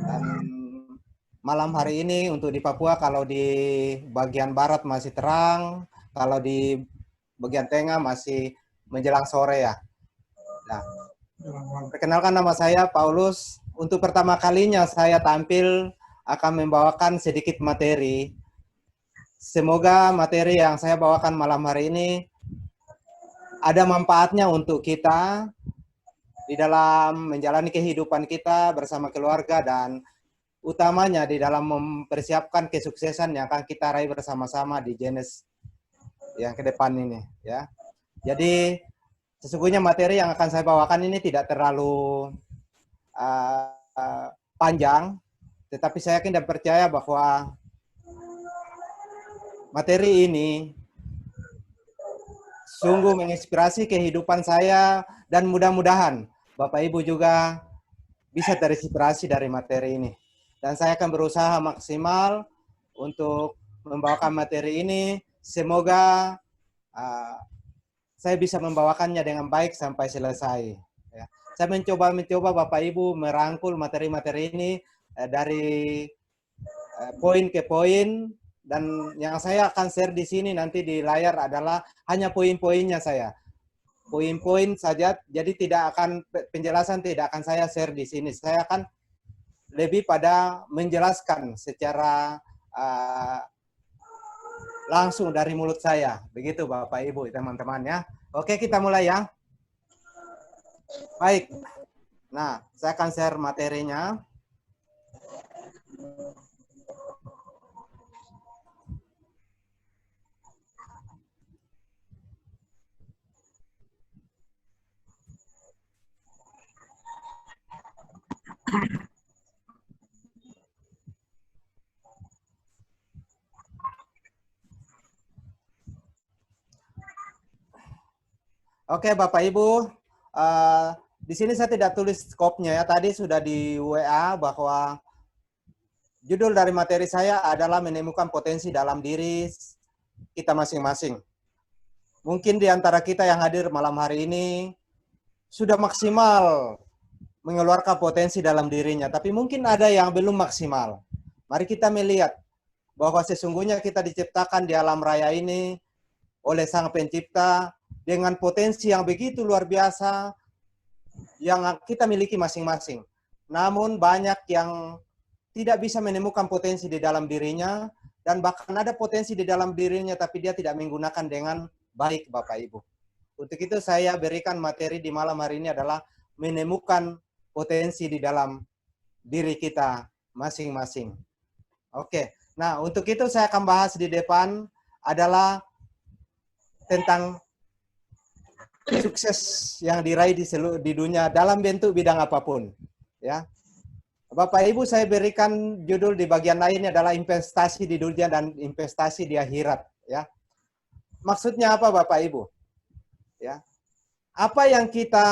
Dan malam hari ini untuk di Papua, kalau di bagian barat masih terang, kalau di bagian tengah masih menjelang sore ya. Nah, perkenalkan nama saya Paulus. Untuk pertama kalinya saya tampil akan membawakan sedikit materi. Semoga materi yang saya bawakan malam hari ini ada manfaatnya untuk kita di dalam menjalani kehidupan kita bersama keluarga dan utamanya di dalam mempersiapkan kesuksesan yang akan kita raih bersama-sama di Jenes yang ke depan ini ya. Jadi sesungguhnya materi yang akan saya bawakan ini tidak terlalu panjang, tetapi saya yakin dan percaya bahwa materi ini sungguh menginspirasi kehidupan saya dan mudah-mudahan Bapak Ibu juga bisa terinspirasi dari materi ini. Dan saya akan berusaha maksimal untuk membawakan materi ini. Semoga saya bisa membawakannya dengan baik sampai selesai. Ya. Saya mencoba Bapak Ibu merangkul materi-materi ini dari poin ke poin, dan yang saya akan share di sini nanti di layar adalah hanya poin-poinnya saya. Poin-poin saja, jadi tidak akan penjelasan tidak akan saya share di sini. Saya akan lebih pada menjelaskan secara langsung dari mulut saya. Begitu Bapak Ibu, teman-teman ya. Oke, kita mulai ya. Baik. Nah, saya akan share materinya. Oke, Bapak Ibu, di sini saya tidak tulis skopnya ya. Tadi sudah di WA bahwa judul dari materi saya adalah menemukan potensi dalam diri kita masing-masing. Mungkin di antara kita yang hadir malam hari ini sudah maksimal mengeluarkan potensi dalam dirinya, tapi mungkin ada yang belum maksimal. Mari kita melihat bahwa sesungguhnya kita diciptakan di alam raya ini oleh Sang Pencipta dengan potensi yang begitu luar biasa yang kita miliki masing-masing. Namun banyak yang tidak bisa menemukan potensi di dalam dirinya, dan bahkan ada potensi di dalam dirinya tapi dia tidak menggunakan dengan baik, Bapak Ibu. Untuk itu saya berikan materi di malam hari ini adalah menemukan potensi di dalam diri kita masing-masing. Oke, nah untuk itu saya akan bahas di depan adalah tentang sukses yang diraih di dunia dalam bentuk bidang apapun. Ya, Bapak Ibu, saya berikan judul di bagian lainnya adalah investasi di dunia dan investasi di akhirat. Ya, maksudnya apa Bapak Ibu? Ya, apa yang kita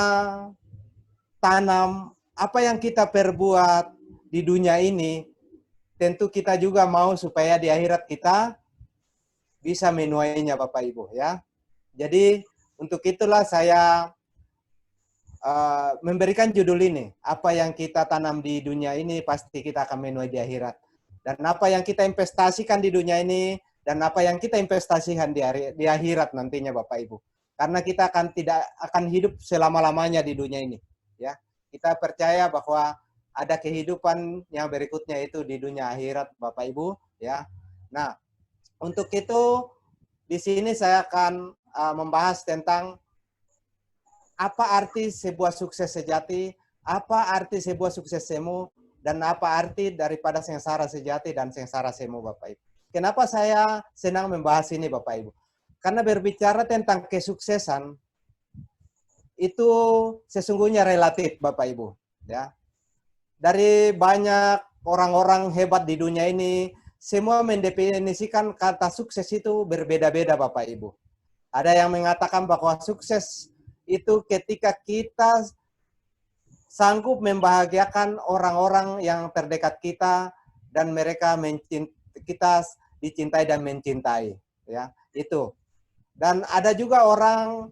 tanam, apa yang kita perbuat di dunia ini, tentu kita juga mau supaya di akhirat kita bisa menuainya Bapak Ibu ya. Jadi untuk itulah saya memberikan judul ini, apa yang kita tanam di dunia ini pasti kita akan menuai di akhirat. Dan apa yang kita investasikan di dunia ini dan apa yang kita investasikan di akhirat nantinya Bapak Ibu. Karena kita tidak akan hidup selama-lamanya di dunia ini, ya. Kita percaya bahwa ada kehidupan yang berikutnya itu di dunia akhirat Bapak Ibu, ya. Nah, untuk itu di sini saya akan membahas tentang apa arti sebuah sukses sejati, apa arti sebuah sukses semu, dan apa arti daripada sengsara sejati dan sengsara semu Bapak Ibu. Kenapa saya senang membahas ini Bapak Ibu? Karena berbicara tentang kesuksesan itu sesungguhnya relatif Bapak Ibu. Ya. Dari banyak orang-orang hebat di dunia ini, semua mendefinisikan kata sukses itu berbeda-beda Bapak Ibu. Ada yang mengatakan bahwa sukses itu ketika kita sanggup membahagiakan orang-orang yang terdekat kita dan mereka kita dicintai dan mencintai, ya itu. Dan ada juga orang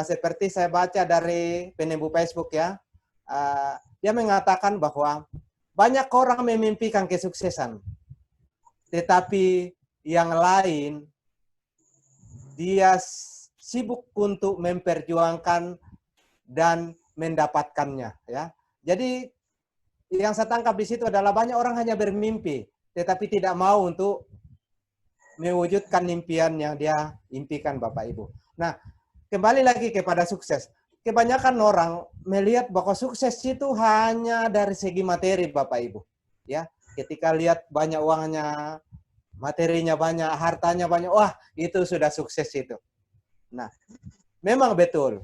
seperti saya baca dari penebu Facebook ya, dia mengatakan bahwa banyak orang memimpikan kesuksesan, tetapi yang lain dia sibuk untuk memperjuangkan dan mendapatkannya, ya. Jadi yang saya tangkap di situ adalah banyak orang hanya bermimpi, tetapi tidak mau untuk mewujudkan impian yang dia impikan, Bapak Ibu. Nah, kembali lagi kepada sukses. Kebanyakan orang melihat bahwa sukses itu hanya dari segi materi, Bapak Ibu. Ya, ketika lihat banyak uangnya, materinya banyak, hartanya banyak, wah itu sudah sukses itu. Nah, memang betul.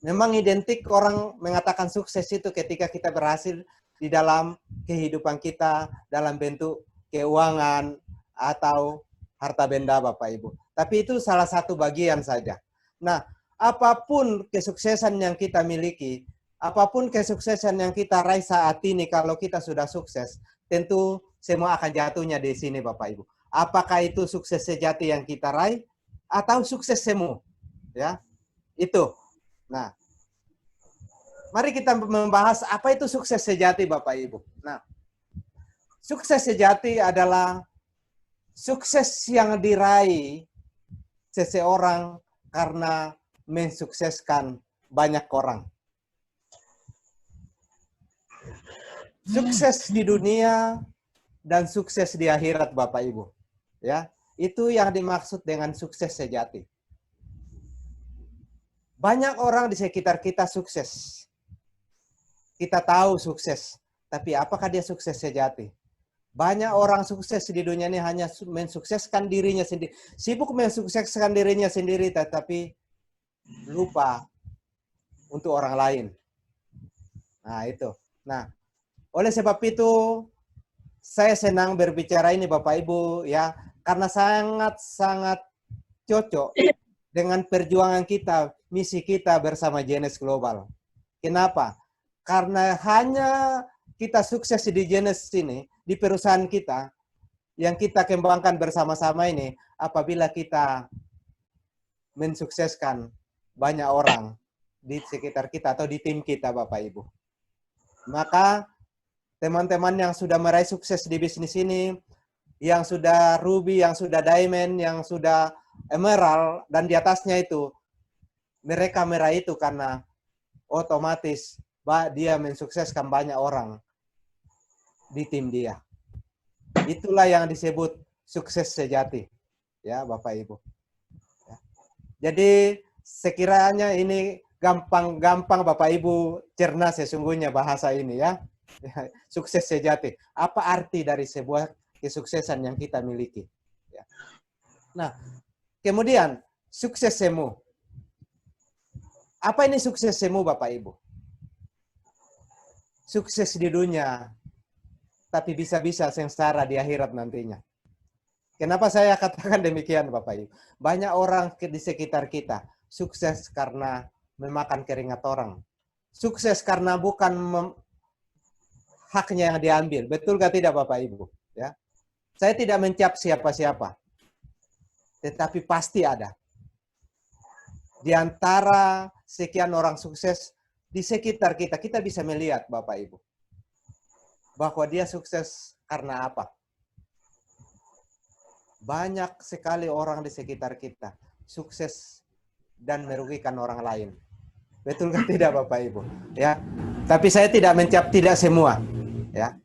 Memang identik orang mengatakan sukses itu ketika kita berhasil di dalam kehidupan kita dalam bentuk keuangan atau harta benda, Bapak Ibu. Tapi itu salah satu bagian saja. Nah, apapun kesuksesan yang kita miliki, apapun kesuksesan yang kita raih saat ini, kalau kita sudah sukses, tentu semua akan jatuhnya di sini, Bapak Ibu. Apakah itu sukses sejati yang kita raih atau sukses semu? Ya, itu. Nah, mari kita membahas apa itu sukses sejati, Bapak Ibu. Nah, sukses sejati adalah sukses yang diraih seseorang karena mensukseskan banyak orang. Sukses di dunia dan sukses di akhirat, Bapak Ibu. Ya, itu yang dimaksud dengan sukses sejati. Banyak orang di sekitar kita sukses. Kita tahu sukses, tapi apakah dia sukses sejati? Banyak orang sukses di dunia ini hanya mensukseskan dirinya sendiri. Sibuk mensukseskan dirinya sendiri, tetapi lupa untuk orang lain. Nah, itu. Nah, oleh sebab itu, saya senang berbicara ini, Bapak Ibu, ya, karena sangat-sangat cocok dengan perjuangan kita, misi kita bersama Genes Global. Kenapa? Karena hanya kita sukses di Genes ini, di perusahaan kita, yang kita kembangkan bersama-sama ini, apabila kita mensukseskan banyak orang di sekitar kita atau di tim kita, Bapak Ibu. Maka teman-teman yang sudah meraih sukses di bisnis ini, yang sudah Ruby, yang sudah Diamond, yang sudah Emerald, dan di atasnya itu, mereka meraih itu karena otomatis dia mensukseskan banyak orang di tim dia. Itulah yang disebut sukses sejati, ya Bapak Ibu. Ya. Jadi sekiranya ini gampang Bapak Ibu cerna sesungguhnya bahasa ini, ya. Sukses sejati. Apa arti dari sebuah kesuksesan yang kita miliki? Ya. Nah, kemudian sukses semu. Apa ini sukses semu, Bapak Ibu? Sukses di dunia, tapi bisa-bisa sengsara di akhirat nantinya. Kenapa saya katakan demikian, Bapak Ibu? Banyak orang di sekitar kita sukses karena memakan keringat orang. Sukses karena bukan haknya yang diambil. Betul gak tidak, Bapak Ibu? Ya. Saya tidak mencap siapa-siapa. Tetapi pasti ada. Di antara sekian orang sukses di sekitar kita, kita bisa melihat, Bapak Ibu, bahwa dia sukses karena apa? Banyak sekali orang di sekitar kita sukses dan merugikan orang lain. Betul kan tidak, Bapak Ibu? Ya. Tapi saya tidak mencap tidak semua, ya.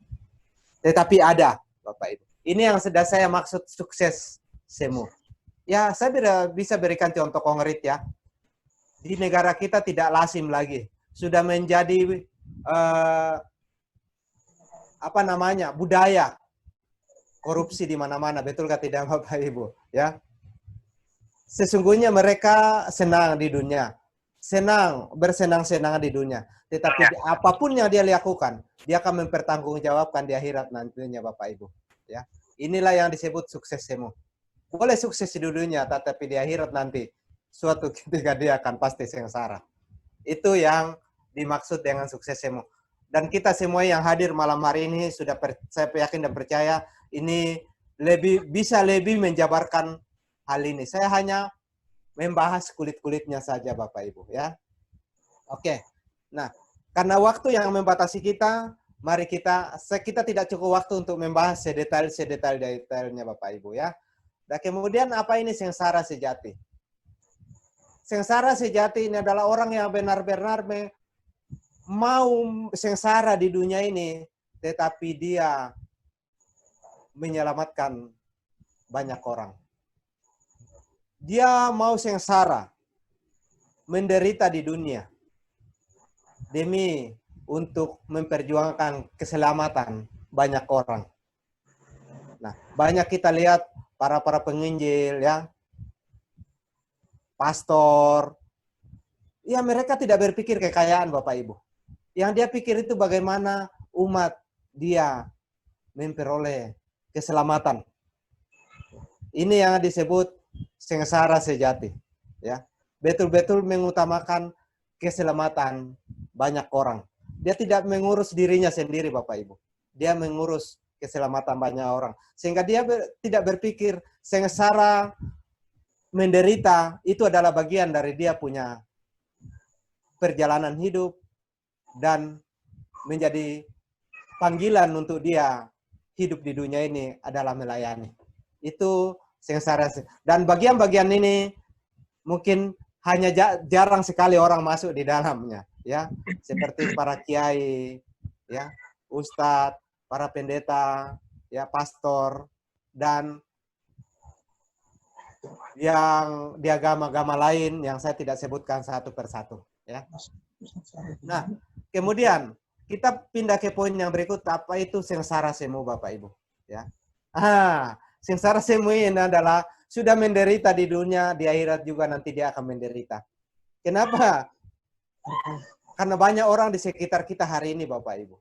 Tetapi ada, Bapak Ibu. Ini yang sudah saya maksud sukses semu. Ya, saya bisa berikan contoh konkret, ya. Di negara kita tidak lazim lagi, sudah menjadi budaya korupsi di mana-mana. Betul gak tidak, Bapak Ibu? Ya, sesungguhnya mereka senang di dunia, bersenang-senang di dunia. Tetapi apapun yang dia lakukan, dia akan mempertanggungjawabkan di akhirat nantinya, Bapak Ibu. Ya, inilah yang disebut sukses semu. Boleh sukses di dunia, tetapi di akhirat nanti suatu ketika dia akan pasti sengsara. Itu yang dimaksud dengan sukses semu. Dan kita semua yang hadir malam hari ini sudah saya yakin dan percaya ini bisa lebih menjabarkan hal ini. Saya hanya membahas kulit-kulitnya saja, Bapak Ibu, ya. Oke. Nah, karena waktu yang membatasi kita, mari kita tidak cukup waktu untuk membahas sedetailnya Bapak Ibu ya. Dan kemudian apa ini sengsara sejati? Sengsara sejati ini adalah orang yang benar-benar mau sengsara di dunia ini, tetapi dia menyelamatkan banyak orang. Dia mau sengsara, menderita di dunia, demi untuk memperjuangkan keselamatan banyak orang. Nah, banyak kita lihat para penginjil ya, pastor, ya mereka tidak berpikir kekayaan Bapak Ibu. Yang dia pikir itu bagaimana umat dia memperoleh keselamatan. Ini yang disebut sengsara sejati. Ya, betul-betul mengutamakan keselamatan banyak orang. Dia tidak mengurus dirinya sendiri Bapak Ibu. Dia mengurus keselamatan banyak orang. Sehingga dia tidak berpikir sengsara menderita itu adalah bagian dari dia punya perjalanan hidup dan menjadi panggilan untuk dia hidup di dunia ini adalah melayani. Itu sengsara. Dan bagian-bagian ini mungkin hanya jarang sekali orang masuk di dalamnya, ya. Seperti para kiai, ya, ustadz, para pendeta, ya, pastor, dan yang di agama-agama lain yang saya tidak sebutkan satu persatu, ya. Nah, kemudian kita pindah ke poin yang berikut, apa itu sengsara semu Bapak Ibu, ya. Sengsara semu ini adalah sudah menderita di dunia, di akhirat juga nanti dia akan menderita. Kenapa? Karena banyak orang di sekitar kita hari ini Bapak Ibu,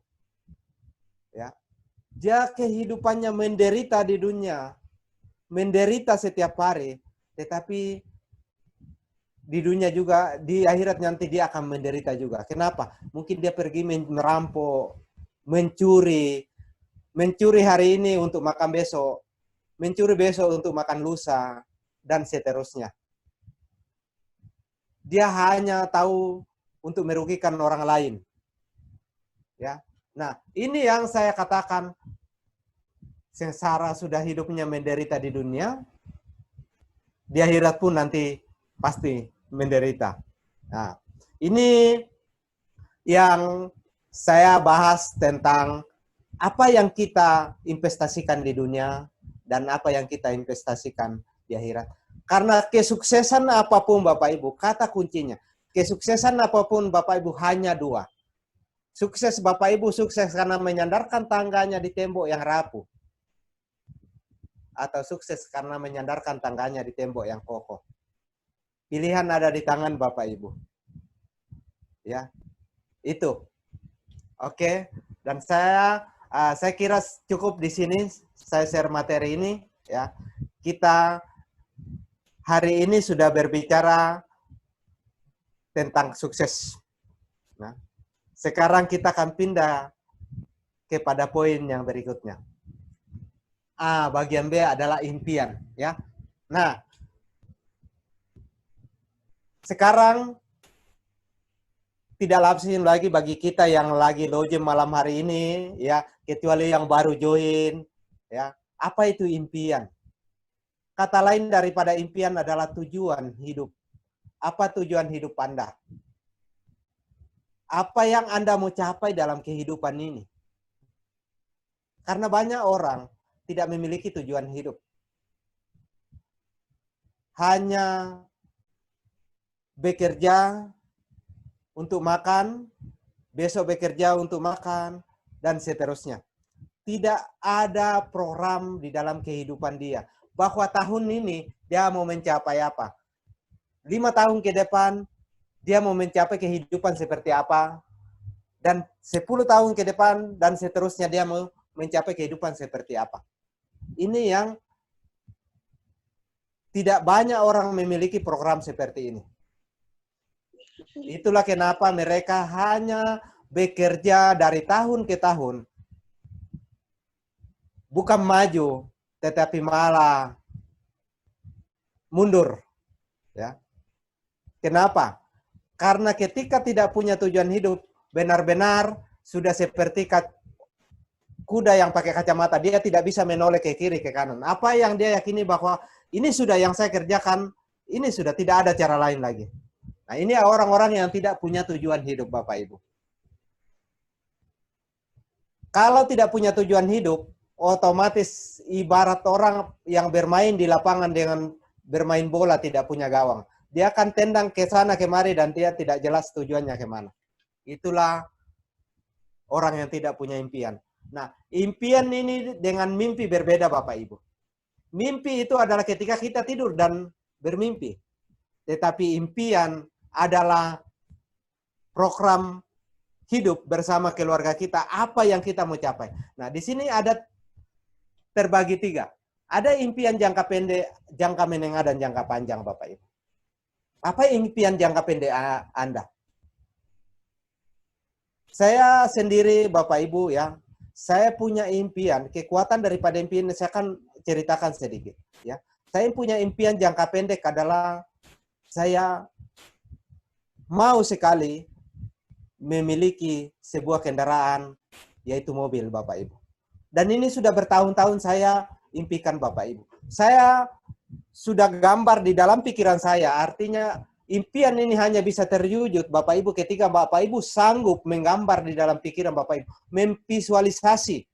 ya. Dia kehidupannya menderita di dunia, menderita setiap hari, tetapi di dunia juga, di akhirat nanti dia akan menderita juga. Kenapa? Mungkin dia pergi merampok, mencuri hari ini untuk makan besok, mencuri besok untuk makan lusa, dan seterusnya. Dia hanya tahu untuk merugikan orang lain. Ya. Nah, ini yang saya katakan sengsara sudah hidupnya menderita di dunia, di akhirat pun nanti pasti menderita. Nah, ini yang saya bahas tentang apa yang kita investasikan di dunia dan apa yang kita investasikan di akhirat. Karena kesuksesan apapun Bapak Ibu, kata kuncinya, kesuksesan apapun Bapak Ibu hanya dua. Sukses Bapak Ibu sukses karena menyandarkan tangganya di tembok yang rapuh. Atau sukses karena menyandarkan tangganya di tembok yang kokoh. Pilihan ada di tangan Bapak Ibu. Ya, itu. Oke, dan saya kira cukup di sini saya share materi ini ya. Kita hari ini sudah berbicara tentang sukses. Nah, sekarang kita akan pindah kepada poin yang berikutnya. Bagian B adalah impian ya. Nah, sekarang tidak lazim lagi bagi kita yang lagi login malam hari ini ya, kecuali yang baru join ya. Apa itu impian? Kata lain daripada impian adalah tujuan hidup. Apa tujuan hidup Anda? Apa yang Anda mau capai dalam kehidupan ini? Karena banyak orang tidak memiliki tujuan hidup. Hanya bekerja untuk makan, besok bekerja untuk makan, dan seterusnya. Tidak ada program di dalam kehidupan dia. Bahwa tahun ini dia mau mencapai apa. 5 tahun ke depan, dia mau mencapai kehidupan seperti apa. Dan 10 tahun ke depan, dan seterusnya dia mau mencapai kehidupan seperti apa. Ini yang tidak banyak orang memiliki program seperti ini. Itulah kenapa mereka hanya bekerja dari tahun ke tahun. Bukan maju, tetapi malah mundur. Ya. Kenapa? Karena ketika tidak punya tujuan hidup, benar-benar sudah seperti kuda yang pakai kacamata, dia tidak bisa menoleh ke kiri, ke kanan. Apa yang dia yakini bahwa ini sudah yang saya kerjakan, ini sudah tidak ada cara lain lagi. Nah, ini orang-orang yang tidak punya tujuan hidup, Bapak Ibu. Kalau tidak punya tujuan hidup, otomatis ibarat orang yang bermain di lapangan dengan bermain bola tidak punya gawang. Dia akan tendang ke sana kemari dan dia tidak jelas tujuannya kemana. Itulah orang yang tidak punya impian. Nah, impian ini dengan mimpi berbeda, Bapak Ibu. Mimpi itu adalah ketika kita tidur dan bermimpi. Tetapi impian adalah program hidup bersama keluarga kita, apa yang kita mau capai. Nah, di sini ada terbagi tiga. Ada impian jangka pendek, jangka menengah, dan jangka panjang, Bapak Ibu. Apa impian jangka pendek Anda? Saya sendiri, Bapak Ibu, ya, saya punya impian, kekuatan daripada impian saya akan ceritakan sedikit, ya. Saya punya impian jangka pendek adalah saya mau sekali memiliki sebuah kendaraan, yaitu mobil, Bapak Ibu. Dan ini sudah bertahun-tahun saya impikan, Bapak Ibu. Saya sudah gambar di dalam pikiran saya, artinya impian ini hanya bisa terwujud, Bapak Ibu, ketika Bapak Ibu sanggup menggambar di dalam pikiran Bapak Ibu, memvisualisasi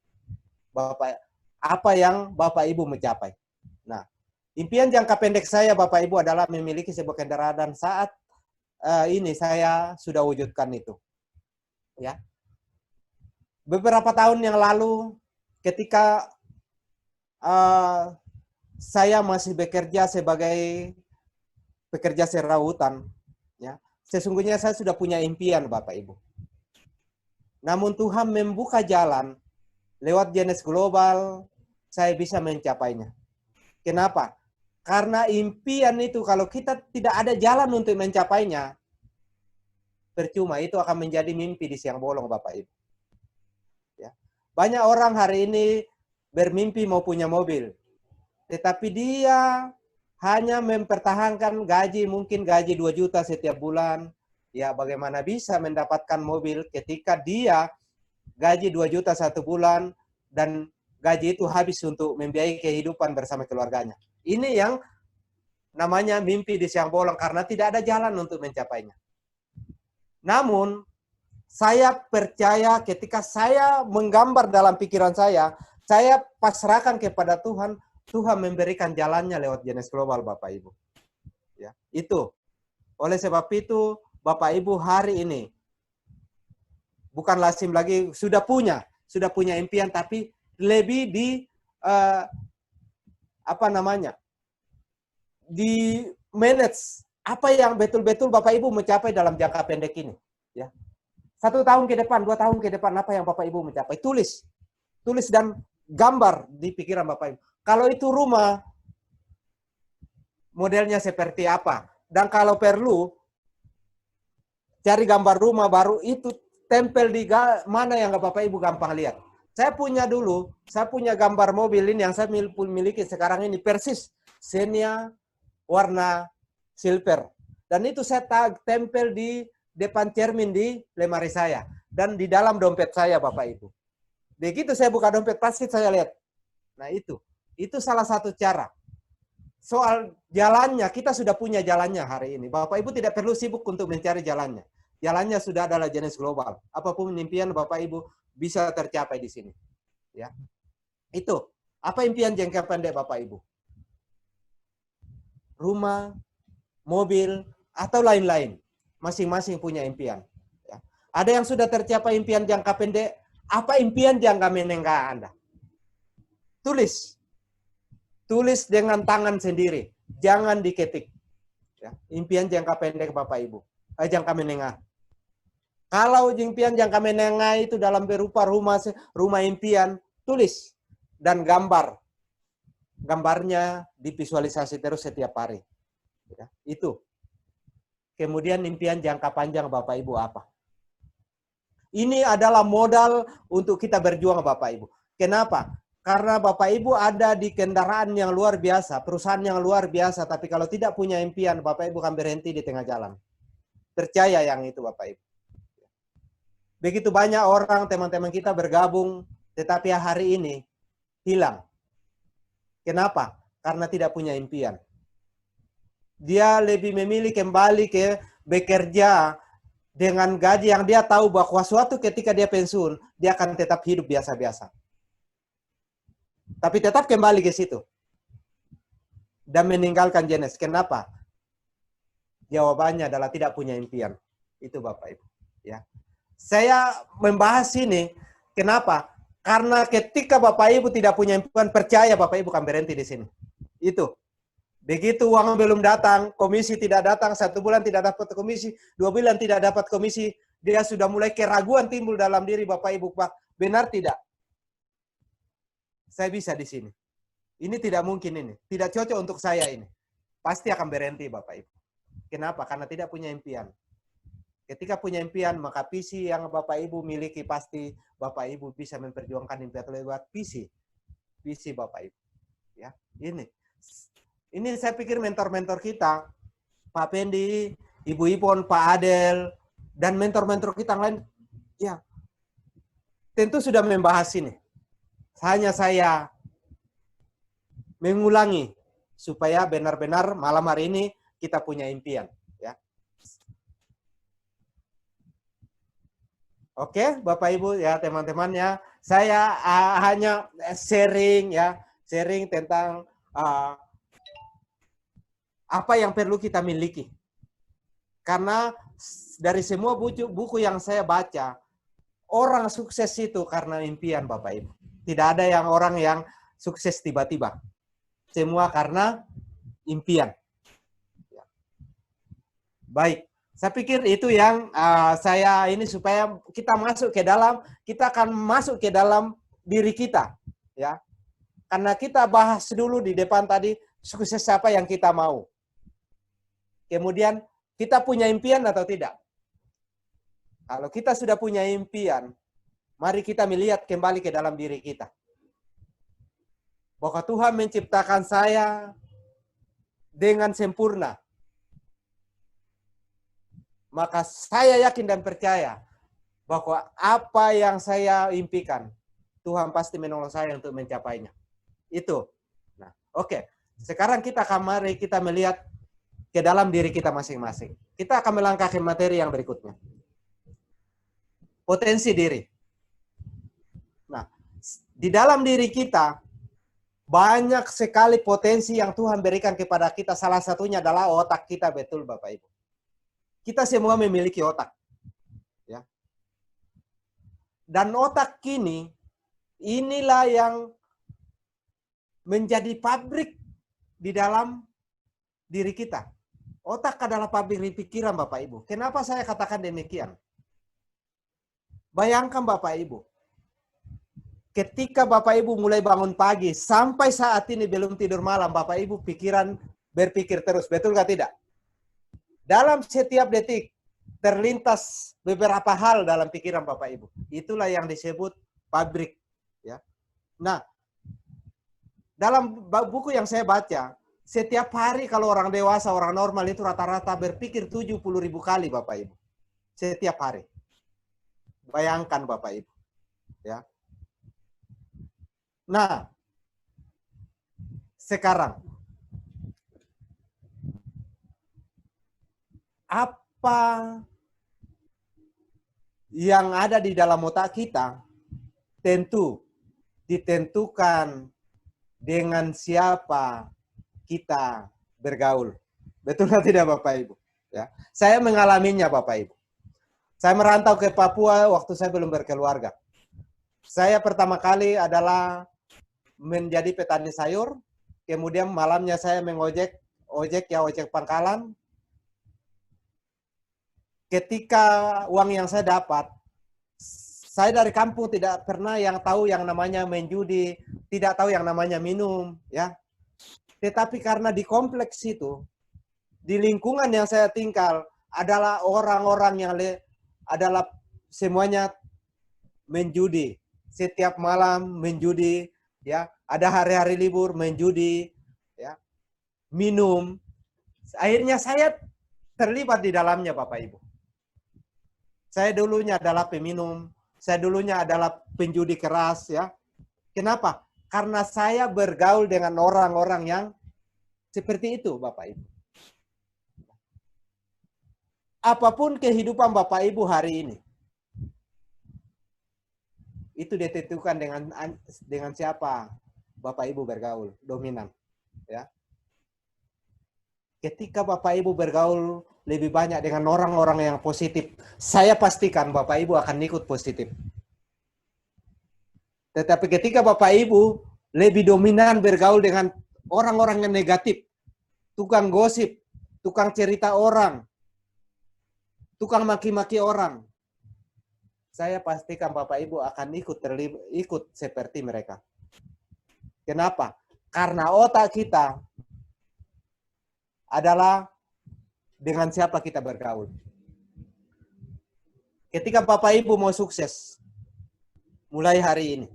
Bapak apa yang Bapak Ibu mencapai. Nah, impian jangka pendek saya, Bapak Ibu, adalah memiliki sebuah kendaraan, dan saat ini saya sudah wujudkan itu. Ya. Beberapa tahun yang lalu, ketika saya masih bekerja sebagai pekerja serabutan, ya. Sesungguhnya saya sudah punya impian, Bapak Ibu. Namun Tuhan membuka jalan lewat Genesis Global, saya bisa mencapainya. Kenapa? Karena impian itu kalau kita tidak ada jalan untuk mencapainya, percuma, itu akan menjadi mimpi di siang bolong, Bapak Ibu. Ya. Banyak orang hari ini bermimpi mau punya mobil, tetapi dia hanya mempertahankan gaji, mungkin gaji 2 juta setiap bulan. Ya, bagaimana bisa mendapatkan mobil ketika dia gaji 2 juta satu bulan dan gaji itu habis untuk membiayai kehidupan bersama keluarganya. Ini yang namanya mimpi di siang bolong karena tidak ada jalan untuk mencapainya. Namun, saya percaya ketika saya menggambar dalam pikiran saya pasrahkan kepada Tuhan, Tuhan memberikan jalannya lewat Genesis Global, Bapak Ibu. Ya, itu. Oleh sebab itu, Bapak Ibu hari ini bukan lazim lagi sudah punya impian, tapi lebih di di manage apa yang betul-betul Bapak Ibu mencapai dalam jangka pendek ini. Ya. 1 tahun ke depan, 2 tahun ke depan, apa yang Bapak Ibu mencapai? Tulis dan gambar di pikiran Bapak Ibu. Kalau itu rumah, modelnya seperti apa? Dan kalau perlu, cari gambar rumah baru itu tempel di mana yang Bapak Ibu gampang lihat. Saya punya gambar mobil ini yang saya miliki sekarang ini, persis Xenia warna silver. Dan itu saya tempel di depan cermin di lemari saya. Dan di dalam dompet saya, Bapak Ibu. Begitu saya buka dompet, pasti saya lihat. Nah, itu salah satu cara. Soal jalannya, kita sudah punya jalannya hari ini. Bapak Ibu tidak perlu sibuk untuk mencari jalannya. Jalannya sudah adalah Genesis Global. Apapun impian Bapak Ibu bisa tercapai di sini. Ya. Itu. Apa impian jangka pendek Bapak Ibu? Rumah, mobil, atau lain-lain. Masing-masing punya impian. Ya. Ada yang sudah tercapai impian jangka pendek. Apa impian jangka menengah Anda? Tulis dengan tangan sendiri. Jangan diketik. Ya. Impian jangka pendek Bapak Ibu. Jangka menengah. Kalau impian jangka menengah itu dalam berupa rumah impian, tulis dan gambar. Gambarnya divisualisasi terus setiap hari. Ya. Itu. Kemudian impian jangka panjang Bapak Ibu apa? Ini adalah modal untuk kita berjuang Bapak Ibu. Kenapa? Karena Bapak Ibu ada di kendaraan yang luar biasa, perusahaan yang luar biasa, tapi kalau tidak punya impian, Bapak Ibu akan berhenti di tengah jalan. Percaya yang itu Bapak Ibu. Begitu banyak orang, teman-teman kita bergabung Tetapi hari ini hilang. Kenapa? Karena tidak punya impian. Dia lebih memilih kembali ke bekerja dengan gaji yang dia tahu bahwa suatu ketika dia pensiun, dia akan tetap hidup biasa-biasa. Tapi tetap kembali ke situ. Dan meninggalkan Jenes. Kenapa? Jawabannya adalah tidak punya impian. Itu Bapak Ibu. Ya. Saya membahas ini, kenapa? Karena ketika Bapak Ibu tidak punya impian, percaya Bapak Ibu akan berhenti di sini. Itu. Begitu uang belum datang, komisi tidak datang, 1 bulan tidak dapat komisi, 2 bulan tidak dapat komisi, dia sudah mulai keraguan timbul dalam diri Bapak Ibu. Pak, benar tidak? Saya bisa di sini. Ini tidak mungkin ini. Tidak cocok untuk saya ini. Pasti akan berhenti Bapak Ibu. Kenapa? Karena tidak punya impian. Ketika punya impian, maka visi yang Bapak Ibu miliki pasti Bapak Ibu bisa memperjuangkan impian lewat visi. Visi Bapak Ibu. Ya, ini saya pikir mentor-mentor kita, Pak Pendi, Ibu Ipon, Pak Adel, dan mentor-mentor kita yang lain, ya, tentu sudah membahas ini. Hanya saya mengulangi supaya benar-benar malam hari ini kita punya impian. Ya. Oke, Bapak Ibu, ya teman-temannya, saya hanya sharing tentang apa yang perlu kita miliki. Karena dari semua buku yang saya baca, orang sukses itu karena impian Bapak Ibu. Tidak ada yang orang yang sukses tiba-tiba. Semua karena impian. Baik, saya pikir itu yang saya ini supaya kita masuk ke dalam, kita akan masuk ke dalam diri kita. Ya. Karena kita bahas dulu di depan tadi, sukses apa yang kita mau. Kemudian kita punya impian atau tidak? Kalau kita sudah punya impian, mari kita melihat kembali ke dalam diri kita. Bahwa Tuhan menciptakan saya dengan sempurna. Maka saya yakin dan percaya bahwa apa yang saya impikan, Tuhan pasti menolong saya untuk mencapainya. Itu. Nah, oke. Sekarang mari kita melihat ke dalam diri kita masing-masing. Kita akan melangkah ke materi yang berikutnya. Potensi diri. Nah, di dalam diri kita banyak sekali potensi yang Tuhan berikan kepada kita. Salah satunya adalah otak kita, betul Bapak Ibu. Kita semua memiliki otak. Ya. Dan otak kini, inilah yang menjadi pabrik di dalam diri kita. Otak adalah pabrik pikiran Bapak Ibu. Kenapa saya katakan demikian? Bayangkan Bapak Ibu, ketika Bapak Ibu mulai bangun pagi, sampai saat ini belum tidur malam, Bapak Ibu berpikir terus, betul nggak tidak? Dalam setiap detik, terlintas beberapa hal dalam pikiran Bapak Ibu. Itulah yang disebut pabrik. Ya. Nah, dalam buku yang saya baca, setiap hari kalau orang dewasa, orang normal itu rata-rata berpikir 70.000 kali Bapak Ibu. Setiap hari. Bayangkan Bapak Ibu. Ya. Nah, sekarang apa yang ada di dalam otak kita tentu ditentukan dengan siapa kita bergaul. Betul tidak Bapak Ibu? Ya. Saya mengalaminya Bapak Ibu. Saya merantau ke Papua waktu saya belum berkeluarga. Saya pertama kali adalah menjadi petani sayur, kemudian malamnya saya mengojek pangkalan. Ketika uang yang saya dapat, saya dari kampung tidak pernah yang tahu yang namanya main judi, tidak tahu yang namanya minum, ya. Tetapi karena di kompleks itu, di lingkungan yang saya tinggal adalah orang-orang yang adalah semuanya menjudi. Setiap malam menjudi, ya. Ada hari-hari libur menjudi, ya. Minum. Akhirnya saya terlibat di dalamnya Bapak Ibu. Saya dulunya adalah peminum, Saya dulunya adalah penjudi keras ya. Kenapa? Karena saya bergaul dengan orang-orang yang seperti itu, Bapak Ibu. Apapun kehidupan Bapak Ibu hari ini, itu ditentukan dengan siapa Bapak Ibu bergaul, dominan. Ya. Ketika Bapak Ibu bergaul lebih banyak dengan orang-orang yang positif, saya pastikan Bapak Ibu akan ikut positif. Tetapi ketika Bapak Ibu lebih dominan bergaul dengan orang-orang yang negatif, tukang gosip, tukang cerita orang, tukang maki-maki orang, saya pastikan Bapak Ibu akan ikut seperti mereka. Kenapa? Karena otak kita adalah dengan siapa kita bergaul. Ketika Bapak Ibu mau sukses, mulai hari ini,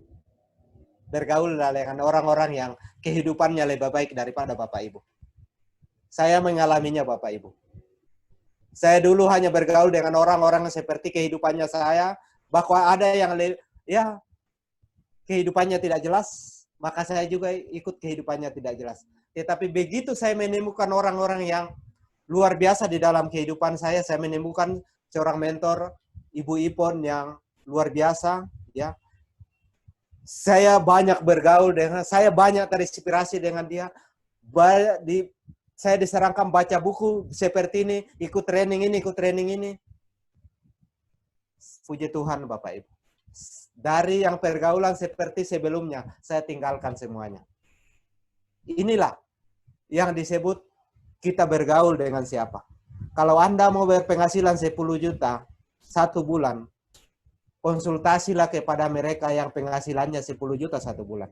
bergaul dengan orang-orang yang kehidupannya lebih baik daripada Bapak Ibu. Saya mengalaminya Bapak Ibu. Saya dulu hanya bergaul dengan orang-orang seperti kehidupannya saya, bahwa ada yang kehidupannya tidak jelas, maka saya juga ikut kehidupannya tidak jelas. Tetapi begitu saya menemukan orang-orang yang luar biasa di dalam kehidupan saya menemukan seorang mentor, Ibu Ipon yang luar biasa, ya. Saya banyak bergaul dengan, saya banyak terinspirasi dengan dia. Saya disarankan baca buku seperti ini, ikut training ini. Puji Tuhan Bapak Ibu. Dari yang pergaulan seperti sebelumnya, saya tinggalkan semuanya. Inilah yang disebut kita bergaul dengan siapa. Kalau Anda mau berpenghasilan 10 juta, 1 bulan, konsultasilah kepada mereka yang penghasilannya 10 juta 1 bulan.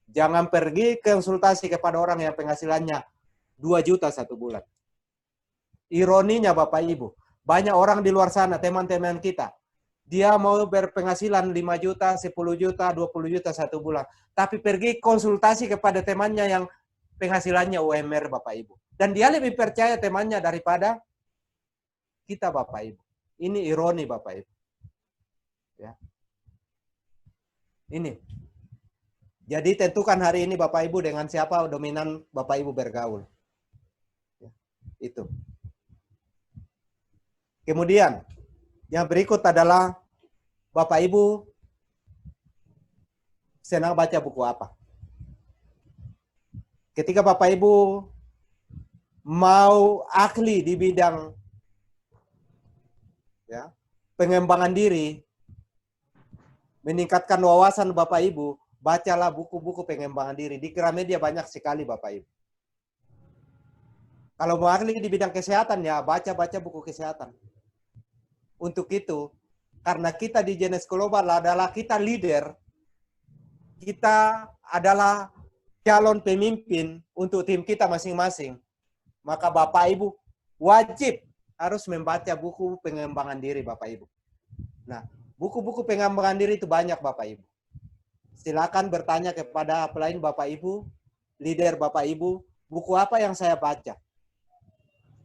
Jangan pergi konsultasi kepada orang yang penghasilannya 2 juta 1 bulan. Ironinya Bapak Ibu, banyak orang di luar sana, teman-teman kita, dia mau berpenghasilan 5 juta, 10 juta, 20 juta 1 bulan. Tapi pergi konsultasi kepada temannya yang penghasilannya UMR Bapak Ibu. Dan dia lebih percaya temannya daripada kita Bapak Ibu. Ini ironi Bapak Ibu. Ya. Ini. Jadi tentukan hari ini Bapak Ibu dengan siapa dominan Bapak Ibu bergaul. Ya. Itu. Kemudian yang berikut adalah Bapak Ibu senang baca buku apa? Ketika Bapak Ibu mau ahli di bidang ya, pengembangan diri, meningkatkan wawasan Bapak Ibu, bacalah buku-buku pengembangan diri. Di Gramedia banyak sekali Bapak Ibu. Kalau mau ahli di bidang kesehatan ya baca-baca buku kesehatan. Untuk itu, karena kita di Genes Global adalah kita leader, kita adalah calon pemimpin untuk tim kita masing-masing, maka Bapak Ibu wajib harus membaca buku pengembangan diri Bapak Ibu. Nah, buku-buku pengembangan diri itu banyak Bapak Ibu. Silakan bertanya kepada pelayan Bapak Ibu, leader Bapak Ibu, buku apa yang saya baca.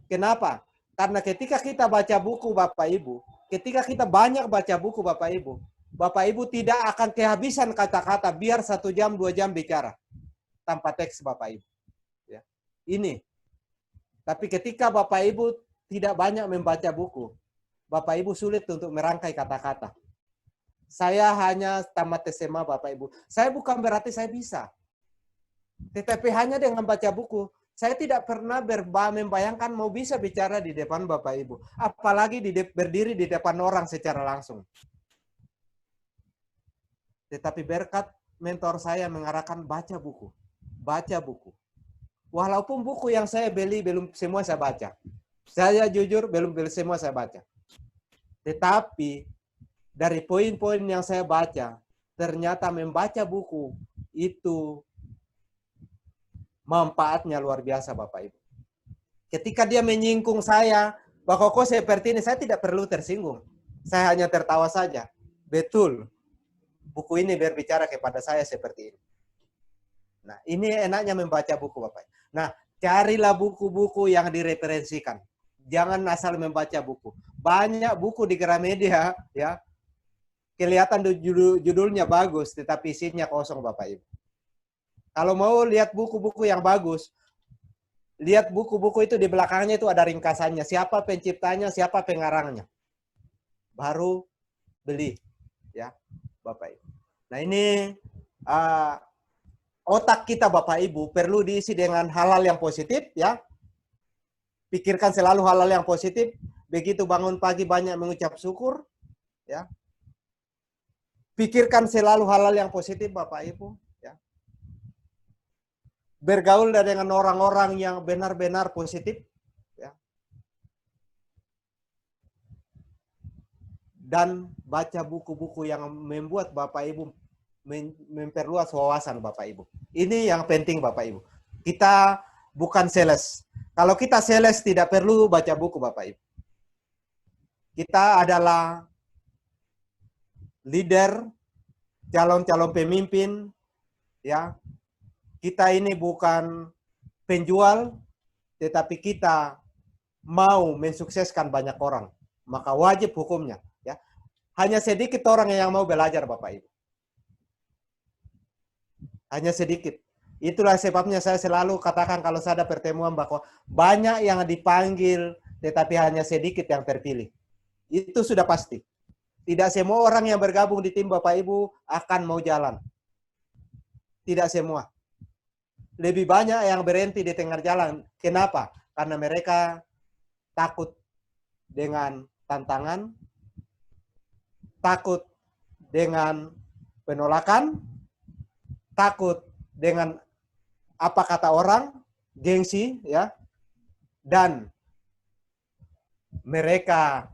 Kenapa? Karena ketika kita baca buku Bapak Ibu, ketika kita banyak baca buku Bapak Ibu tidak akan kehabisan kata-kata biar 1 jam, 2 jam bicara tanpa teks Bapak Ibu. Ya. Ini. Tapi ketika Bapak Ibu tidak banyak membaca buku, Bapak Ibu sulit untuk merangkai kata-kata. Saya hanya tamat SMA Bapak Ibu. Saya bukan berarti saya bisa. Tetapi hanya dengan baca buku, saya tidak pernah membayangkan mau bisa bicara di depan Bapak Ibu. Apalagi berdiri di depan orang secara langsung. Tetapi berkat mentor saya mengarahkan baca buku. Baca buku. Walaupun buku yang saya beli belum semua saya baca. Saya jujur belum semua saya baca. Tetapi dari poin-poin yang saya baca, ternyata membaca buku itu manfaatnya luar biasa Bapak Ibu. Ketika dia menyinggung saya, bahwa kok seperti ini, saya tidak perlu tersinggung. Saya hanya tertawa saja. Betul, buku ini berbicara kepada saya seperti ini. Nah, ini enaknya membaca buku Bapak. Nah, carilah buku-buku yang direferensikan. Jangan asal membaca buku. Banyak buku di Gramedia, ya. kelihatan judulnya bagus, tetapi isinya kosong Bapak Ibu. Kalau mau lihat buku-buku yang bagus, lihat buku-buku itu di belakangnya itu ada ringkasannya. Siapa penciptanya, siapa pengarangnya. Baru beli, ya Bapak Ibu. Nah ini otak kita Bapak Ibu perlu diisi dengan hal-hal yang positif, ya. Pikirkan selalu hal-hal yang positif. Begitu bangun pagi banyak mengucap syukur, ya. Pikirkan selalu hal-hal yang positif Bapak Ibu, ya. Bergaul dengan orang-orang yang benar-benar positif, ya. Dan baca buku-buku yang membuat Bapak Ibu memperluas wawasan Bapak Ibu. Ini yang penting Bapak Ibu. Kita bukan sales. Kalau kita sales tidak perlu baca buku Bapak Ibu. Kita adalah leader, calon-calon pemimpin, ya. Kita ini bukan penjual, tetapi kita mau mensukseskan banyak orang. Maka wajib hukumnya, ya. Hanya sedikit orang yang mau belajar Bapak Ibu. Hanya sedikit. Itulah sebabnya saya selalu katakan kalau saya ada pertemuan bahwa banyak yang dipanggil, tetapi hanya sedikit yang terpilih. Itu sudah pasti. Tidak semua orang yang bergabung di tim Bapak Ibu akan mau jalan. Tidak semua. Lebih banyak yang berhenti di tengah jalan. Kenapa? Karena mereka takut dengan tantangan, takut dengan penolakan, takut dengan apa kata orang, gengsi, ya, dan mereka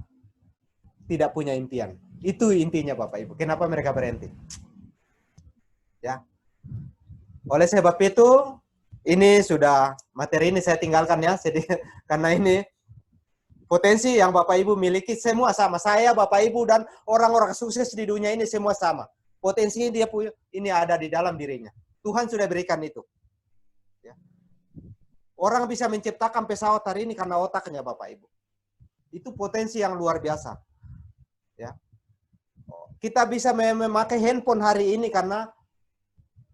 tidak punya impian. Itu intinya Bapak Ibu. Kenapa mereka berhenti? Ya. Oleh sebab itu, ini sudah materi ini saya tinggalkan ya, karena ini potensi yang Bapak Ibu miliki semua sama. Saya, Bapak Ibu, dan orang-orang sukses di dunia ini semua sama. Potensi dia punya, ini ada di dalam dirinya. Tuhan sudah berikan itu. Ya. Orang bisa menciptakan pesawat hari ini karena otaknya Bapak Ibu. Itu potensi yang luar biasa. Ya. Kita bisa memakai handphone hari ini karena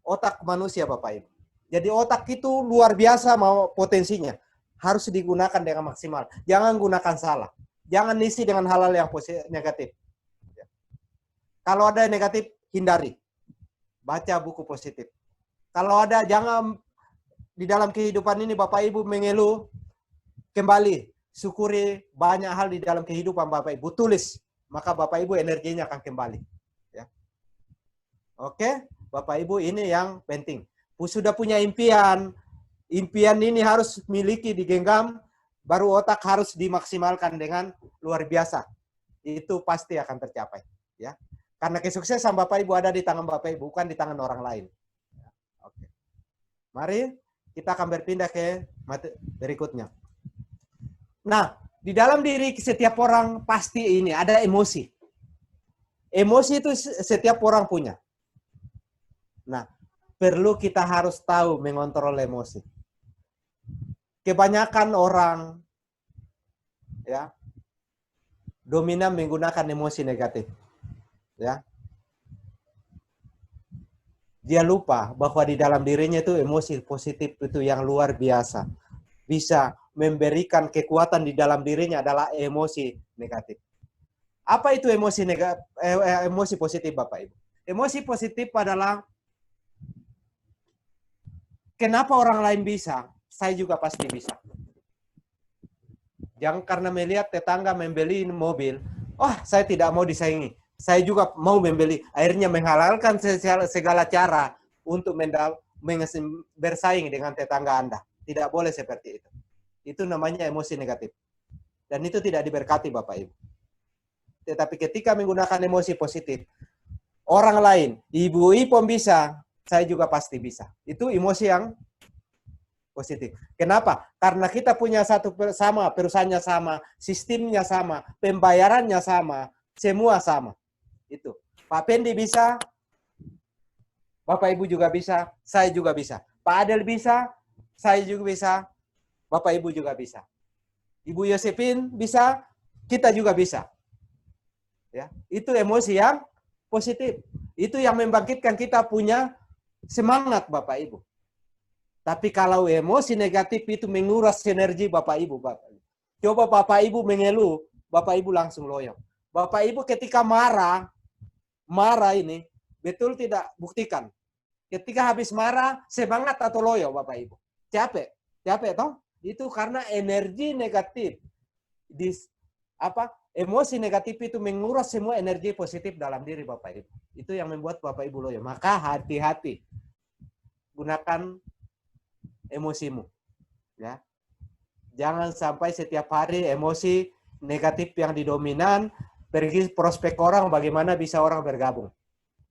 otak manusia Bapak Ibu. Jadi otak itu luar biasa mau potensinya. Harus digunakan dengan maksimal. Jangan gunakan salah. Jangan isi dengan hal-hal yang negatif. Ya. Kalau ada yang negatif, hindari. Baca buku positif. Kalau ada, jangan di dalam kehidupan ini Bapak Ibu mengeluh, kembali syukuri banyak hal di dalam kehidupan Bapak Ibu, tulis, maka Bapak Ibu energinya akan kembali. Ya. Oke, Bapak Ibu, ini yang penting. Sudah punya impian, impian ini harus miliki, digenggam, baru otak harus dimaksimalkan dengan luar biasa. Itu pasti akan tercapai. Ya. Karena kesuksesan Bapak Ibu ada di tangan Bapak Ibu, bukan di tangan orang lain. Oke. Mari kita akan berpindah ke berikutnya. Nah, di dalam diri setiap orang pasti ini ada emosi. Emosi itu setiap orang punya. Nah, perlu kita harus tahu mengontrol emosi. Kebanyakan orang ya dominan menggunakan emosi negatif. Ya. Dia lupa bahwa di dalam dirinya itu emosi positif itu yang luar biasa. Bisa memberikan kekuatan di dalam dirinya adalah emosi negatif. Apa itu emosi negatif, emosi positif Bapak Ibu? Emosi positif adalah kenapa orang lain bisa, saya juga pasti bisa. Jangan karena melihat tetangga membeli mobil, saya tidak mau disaingi. Saya juga mau membeli, akhirnya menghalalkan segala cara untuk bersaing dengan tetangga Anda. Tidak boleh seperti itu. Itu namanya emosi negatif. Dan itu tidak diberkati Bapak Ibu. Tetapi ketika menggunakan emosi positif, orang lain, Ibu Ipom bisa, saya juga pasti bisa. Itu emosi yang positif. Kenapa? Karena kita punya satu sama, perusahaannya sama, sistemnya sama, pembayarannya sama, semua sama. Itu. Pak Pendi bisa, Bapak Ibu juga bisa, saya juga bisa. Pak Adel bisa, saya juga bisa, Bapak Ibu juga bisa. Ibu Yosepin bisa, kita juga bisa. Ya, itu emosi yang positif. Itu yang membangkitkan kita punya semangat, Bapak Ibu. Tapi kalau emosi negatif itu menguras energi Bapak Ibu. Coba Bapak Ibu mengeluh, Bapak Ibu langsung loyo. Bapak Ibu ketika marah ini, betul tidak? Buktikan. Ketika habis marah, semangat atau loyo Bapak Ibu? Capek toh? Itu karena energi negatif. Emosi negatif itu menguras semua energi positif dalam diri Bapak Ibu. Itu yang membuat Bapak Ibu loyo. Maka hati-hati. Gunakan emosimu. Ya. Jangan sampai setiap hari emosi negatif yang didominan, pergi prospek orang bagaimana bisa orang bergabung.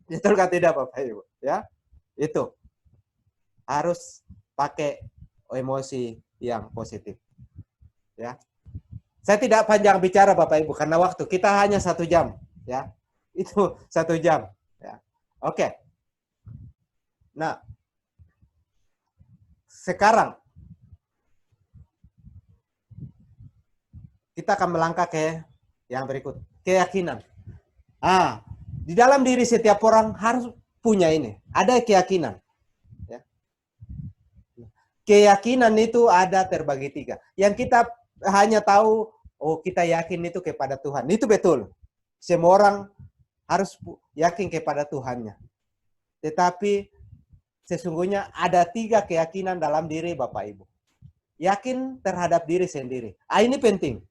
Betul kan tidak Bapak Ibu? Ya. Itu. Harus pakai emosi yang positif. Ya. Saya tidak panjang bicara Bapak Ibu karena waktu kita hanya 1 jam, ya. Itu 1 jam, ya. Oke. Nah, sekarang kita akan melangkah ke yang berikut, keyakinan. Di dalam diri setiap orang harus punya ini, ada keyakinan. Ya. Keyakinan itu ada terbagi 3. Yang kita hanya tahu, oh kita yakin itu kepada Tuhan. Itu betul. Semua orang harus yakin kepada Tuhannya. Tetapi sesungguhnya ada 3 keyakinan dalam diri Bapak Ibu. Yakin terhadap diri sendiri. Ini penting.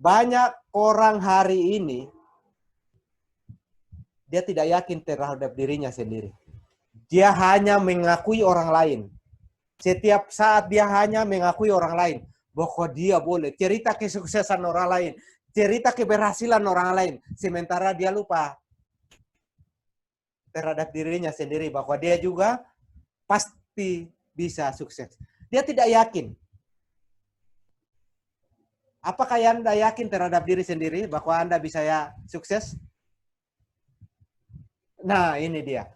Banyak orang hari ini, dia tidak yakin terhadap dirinya sendiri. Dia hanya mengakui orang lain. Setiap saat dia hanya mengakui orang lain. Bahwa dia boleh cerita kesuksesan orang lain, cerita keberhasilan orang lain, sementara dia lupa terhadap dirinya sendiri bahwa dia juga pasti bisa sukses. Dia tidak yakin. Apakah Anda yakin terhadap diri sendiri bahwa Anda bisa sukses? Nah, ini dia.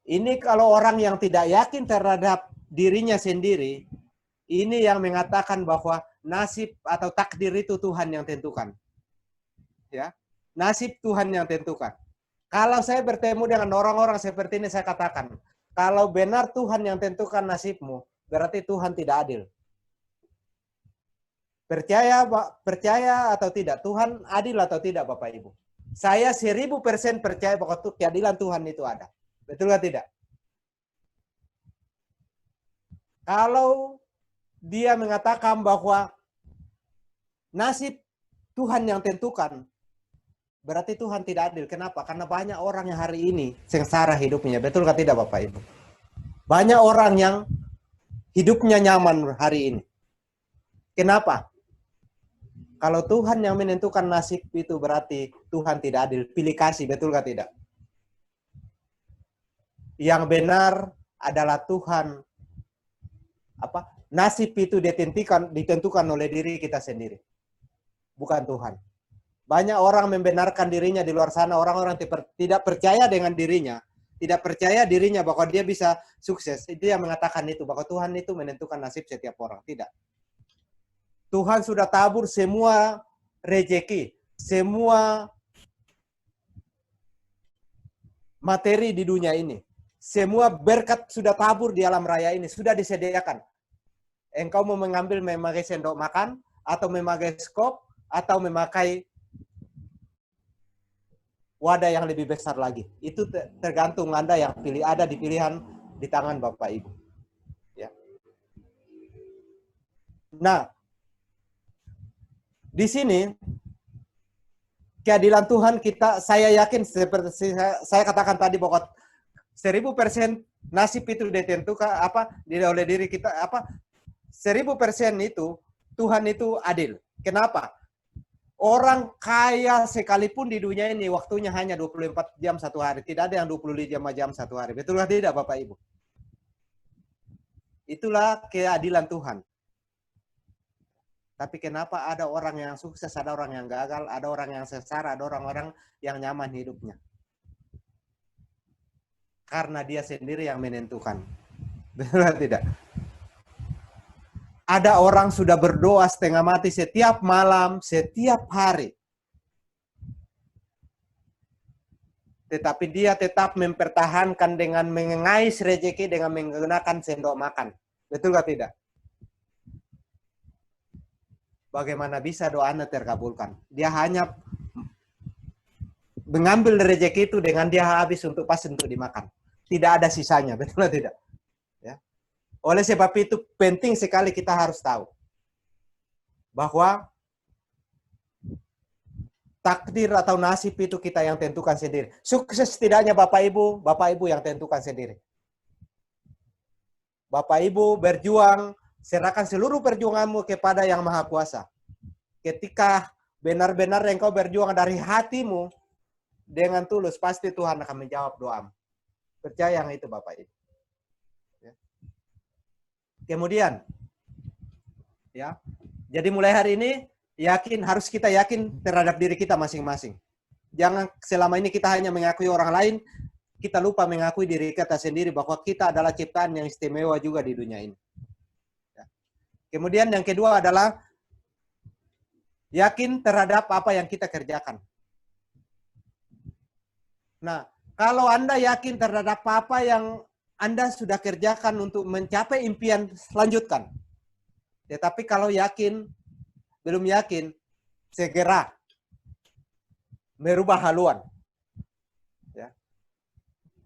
Ini kalau orang yang tidak yakin terhadap dirinya sendiri, ini yang mengatakan bahwa nasib atau takdir itu Tuhan yang tentukan. Ya, nasib Tuhan yang tentukan. Kalau saya bertemu dengan orang-orang seperti ini, saya katakan, kalau benar Tuhan yang tentukan nasibmu, berarti Tuhan tidak adil. Percaya atau tidak, Tuhan adil atau tidak Bapak Ibu? Saya 1000% percaya bahwa keadilan Tuhan itu ada. Betul atau tidak? Kalau dia mengatakan bahwa nasib Tuhan yang tentukan, berarti Tuhan tidak adil. Kenapa? Karena banyak orang yang hari ini sengsara hidupnya. Betul atau tidak Bapak Ibu? Banyak orang yang hidupnya nyaman hari ini. Kenapa? Kalau Tuhan yang menentukan nasib itu berarti Tuhan tidak adil. Pilih kasih, betul atau tidak? Yang benar adalah Tuhan. Nasib itu ditentukan oleh diri kita sendiri. Bukan Tuhan. Banyak orang membenarkan dirinya di luar sana. Orang-orang tidak percaya dengan dirinya. Tidak percaya dirinya bahwa dia bisa sukses. Itu yang mengatakan itu. Bahwa Tuhan itu menentukan nasib setiap orang. Tidak. Tuhan sudah tabur semua rezeki. Semua materi di dunia ini. Semua berkat sudah tabur di alam raya ini. Sudah disediakan. Engkau mau memakai sendok makan, atau memakai skop, atau memakai wadah yang lebih besar lagi. Itu tergantung Anda yang pilih. Ada di pilihan di tangan Bapak Ibu. Ya. Nah, di sini keadilan Tuhan saya yakin seperti saya katakan tadi bahwa 1000% nasib itu ditentukan oleh diri kita 1000% itu Tuhan itu adil. Kenapa? Orang kaya sekalipun di dunia ini waktunya hanya 24 jam satu hari. Tidak ada yang 25 jam satu hari. Betul tidak Bapak Ibu? Itulah keadilan Tuhan. Tapi kenapa ada orang yang sukses, ada orang yang gagal, ada orang yang sengsara, ada orang-orang yang nyaman hidupnya? Karena dia sendiri yang menentukan. Betul tidak? Ada orang sudah berdoa setengah mati setiap malam, setiap hari. tetapi dia tetap mempertahankan dengan mengais rezeki dengan menggunakan sendok makan. Betul nggak tidak? Bagaimana bisa doa Anda terkabulkan? Dia hanya mengambil rezeki itu dengan dia habis untuk pas untuk dimakan. Tidak ada sisanya, betul atau tidak? Ya. Oleh sebab itu penting sekali kita harus tahu bahwa takdir atau nasib itu kita yang tentukan sendiri. Sukses tidaknya Bapak Ibu yang tentukan sendiri. Bapak Ibu berjuang, serahkan seluruh perjuanganmu kepada Yang Maha Kuasa. Ketika benar-benar engkau berjuang dari hatimu dengan tulus, pasti Tuhan akan menjawab doamu. Percaya yang itu Bapak Ibu. Ya. Kemudian, ya, jadi mulai hari ini harus kita yakin terhadap diri kita masing-masing. Jangan selama ini kita hanya mengakui orang lain, kita lupa mengakui diri kita sendiri bahwa kita adalah ciptaan yang istimewa juga di dunia ini. Ya. Kemudian yang kedua adalah yakin terhadap apa yang kita kerjakan. Nah, kalau Anda yakin terhadap apa yang Anda sudah kerjakan untuk mencapai impian, lanjutkan. Tetapi kalau belum yakin, segera merubah haluan. Ya.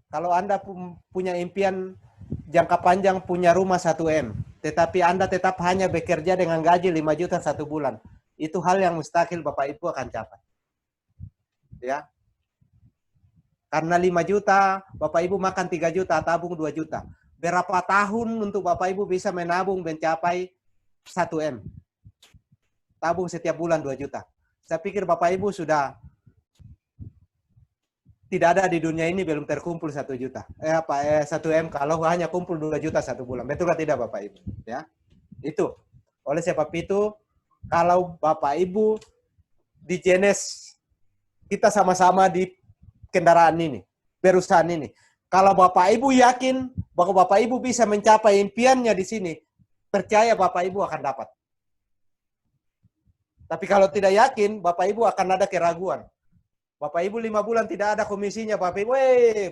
Kalau Anda punya impian jangka panjang, punya rumah 1M, tetapi Anda tetap hanya bekerja dengan gaji 5 juta 1 bulan, itu hal yang mustahil Bapak Ibu akan capai. Ya. Karena 5 juta, Bapak Ibu makan 3 juta, tabung 2 juta. Berapa tahun untuk Bapak Ibu bisa menabung mencapai 1M? Tabung setiap bulan 2 juta. Saya pikir Bapak Ibu sudah tidak ada di dunia ini belum terkumpul 1 juta. 1M kalau hanya kumpul 2 juta 1 bulan. Betul tidak Bapak Ibu? Ya. Itu. Oleh sebab itu, kalau Bapak Ibu di Jenes, kita sama-sama di kendaraan ini, perusahaan ini. Kalau Bapak Ibu yakin bahwa Bapak Ibu bisa mencapai impiannya di sini, percaya Bapak Ibu akan dapat. Tapi kalau tidak yakin, Bapak Ibu akan ada keraguan. Bapak Ibu 5 bulan tidak ada komisinya, Bapak Ibu,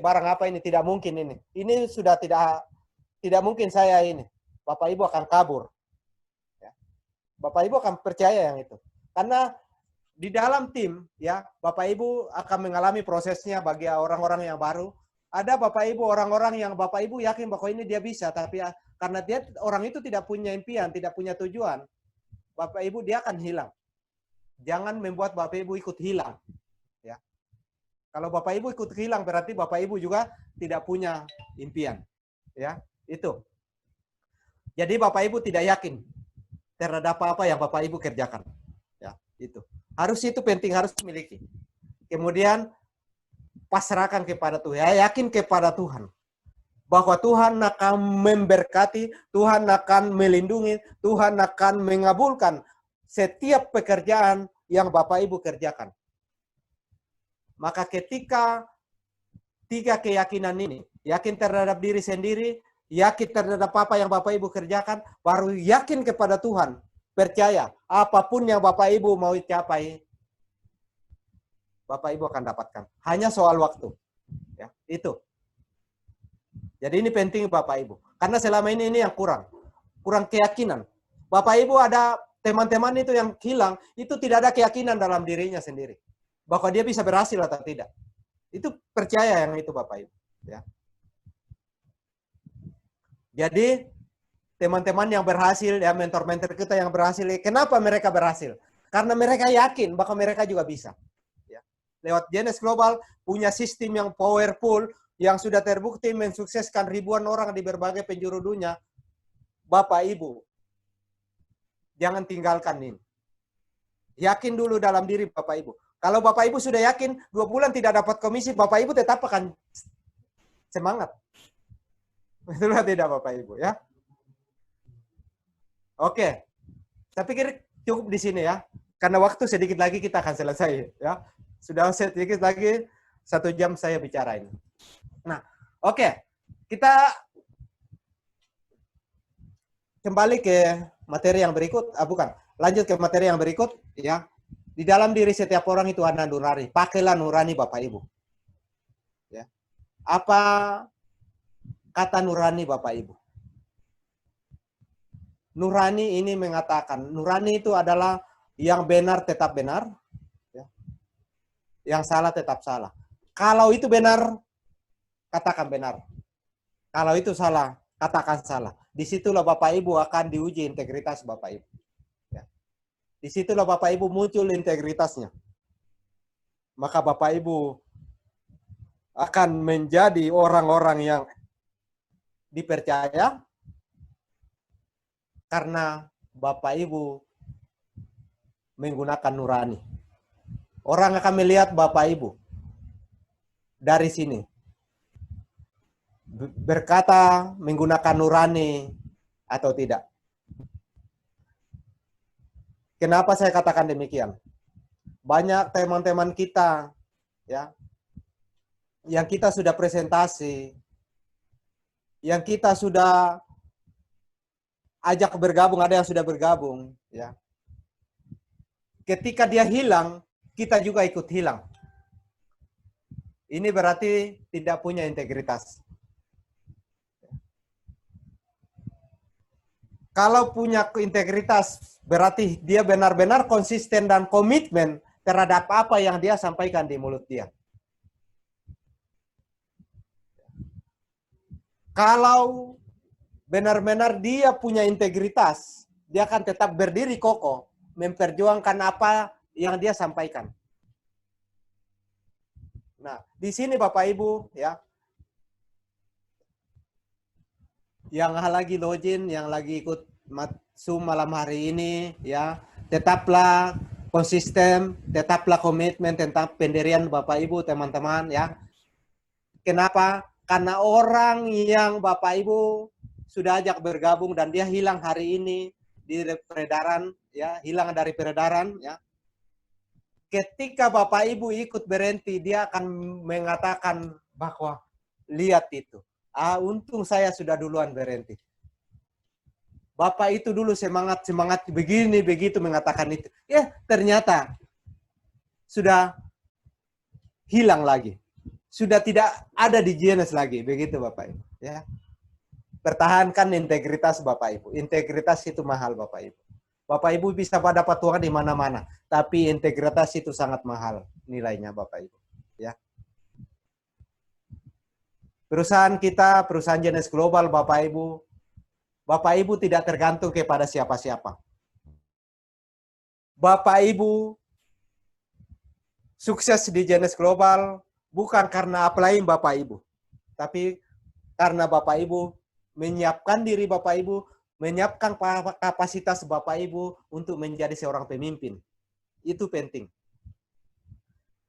barang apa ini? Tidak mungkin ini. Ini sudah tidak mungkin saya ini. Bapak Ibu akan kabur. Ya. Bapak Ibu akan percaya yang itu. Karena di dalam tim, ya, Bapak Ibu akan mengalami prosesnya bagi orang-orang yang baru. Ada Bapak Ibu orang-orang yang Bapak Ibu yakin bahwa ini dia bisa, tapi karena orang itu tidak punya impian, tidak punya tujuan, Bapak Ibu dia akan hilang. Jangan membuat Bapak Ibu ikut hilang. Ya. Kalau Bapak Ibu ikut hilang, berarti Bapak Ibu juga tidak punya impian. Ya, itu. Jadi Bapak Ibu tidak yakin terhadap apa yang Bapak Ibu kerjakan. Ya, itu. Harus itu penting, harus miliki. Kemudian pasrahkan kepada Tuhan. Ya, yakin kepada Tuhan. Bahwa Tuhan akan memberkati, Tuhan akan melindungi, Tuhan akan mengabulkan setiap pekerjaan yang Bapak Ibu kerjakan. Maka ketika 3 keyakinan ini, yakin terhadap diri sendiri, yakin terhadap apa yang Bapak Ibu kerjakan, baru yakin kepada Tuhan. Percaya, apapun yang Bapak Ibu mau capai, Bapak Ibu akan dapatkan. Hanya soal waktu. Ya, itu. Jadi ini penting Bapak Ibu. Karena selama ini yang kurang keyakinan. Bapak Ibu ada teman-teman itu yang hilang, itu tidak ada keyakinan dalam dirinya sendiri. Bahwa dia bisa berhasil atau tidak. Itu percaya yang itu Bapak Ibu. Ya. Jadi teman-teman yang berhasil, ya mentor-mentor kita yang berhasil, kenapa mereka berhasil? Karena mereka yakin bahwa mereka juga bisa. Ya. Lewat Jenes Global punya sistem yang powerful, yang sudah terbukti mensukseskan ribuan orang di berbagai penjuru dunia. Bapak Ibu, jangan tinggalkan ini. Yakin dulu dalam diri Bapak Ibu. Kalau Bapak Ibu sudah yakin 2 bulan tidak dapat komisi, Bapak Ibu tetap akan semangat. Betul tidak Bapak Ibu ya? Oke, saya pikir cukup di sini ya, karena waktu sedikit lagi kita akan selesai ya. Sudah sedikit lagi 1 jam saya bicara ini. Nah, oke, kita kembali ke materi yang berikut. Lanjut ke materi yang berikut ya. Di dalam diri setiap orang itu ada nurani. Pakailah nurani Bapak Ibu. Apa kata nurani Bapak Ibu? Nurani ini mengatakan, nurani itu adalah yang benar tetap benar, ya. Yang salah tetap salah. Kalau itu benar, katakan benar. Kalau itu salah, katakan salah. Disitulah Bapak Ibu akan diuji integritas Bapak Ibu. Ya. Disitulah Bapak Ibu muncul integritasnya. Maka Bapak Ibu akan menjadi orang-orang yang dipercaya karena Bapak Ibu menggunakan nurani. Orang akan melihat Bapak Ibu dari sini. Berkata menggunakan nurani atau tidak. Kenapa saya katakan demikian? Banyak teman-teman kita ya yang kita sudah presentasi, yang kita sudah ajak bergabung, ada yang sudah bergabung ya. Ketika dia hilang, kita juga ikut hilang. Ini berarti tidak punya integritas. Kalau punya integritas, berarti dia benar-benar konsisten dan komitmen terhadap apa yang dia sampaikan di mulut dia. Kalau benar-benar dia punya integritas, dia akan tetap berdiri kokoh, memperjuangkan apa yang dia sampaikan. Nah, di sini Bapak Ibu ya, yang lagi login, yang lagi ikut Zoom malam hari ini ya, tetaplah konsisten, tetaplah komitmen tentang pendirian Bapak Ibu teman-teman ya. Kenapa? Karena orang yang Bapak Ibu sudah ajak bergabung dan dia hilang hari ini di peredaran ya, hilang dari peredaran ya. Ketika Bapak Ibu ikut berhenti, dia akan mengatakan bahwa lihat itu. Untung saya sudah duluan berhenti. Bapak itu dulu semangat begini begitu mengatakan itu. Ya, ternyata sudah hilang lagi. Sudah tidak ada di Genesis lagi, begitu Bapak Ibu, ya. Pertahankan integritas Bapak Ibu. Integritas itu mahal Bapak Ibu. Bapak Ibu bisa dapat uang di mana-mana, tapi integritas itu sangat mahal nilainya Bapak Ibu, ya. Perusahaan kita, perusahaan Genesis Global Bapak Ibu tidak tergantung kepada siapa-siapa. Bapak Ibu sukses di Genesis Global bukan karena applying Bapak Ibu, tapi karena Bapak Ibu menyiapkan diri Bapak Ibu, menyiapkan kapasitas Bapak Ibu untuk menjadi seorang pemimpin. Itu penting.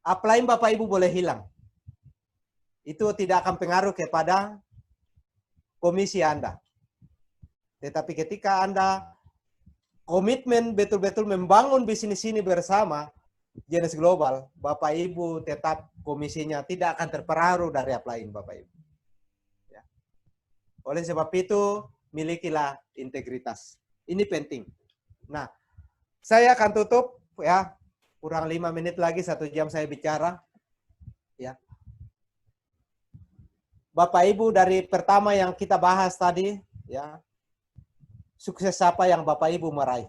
Applying Bapak Ibu boleh hilang. Itu tidak akan pengaruh kepada komisi Anda. Tetapi ketika Anda komitmen betul-betul membangun bisnis ini bersama Genesis Global, Bapak Ibu tetap komisinya tidak akan terpengaruh dari applying Bapak Ibu. Ya. Oleh sebab itu, milikilah integritas. Ini penting. Nah, saya akan tutup ya, kurang 5 menit lagi, 1 jam saya bicara. Ya. Bapak Ibu dari pertama yang kita bahas tadi, ya, sukses apa yang Bapak Ibu meraih.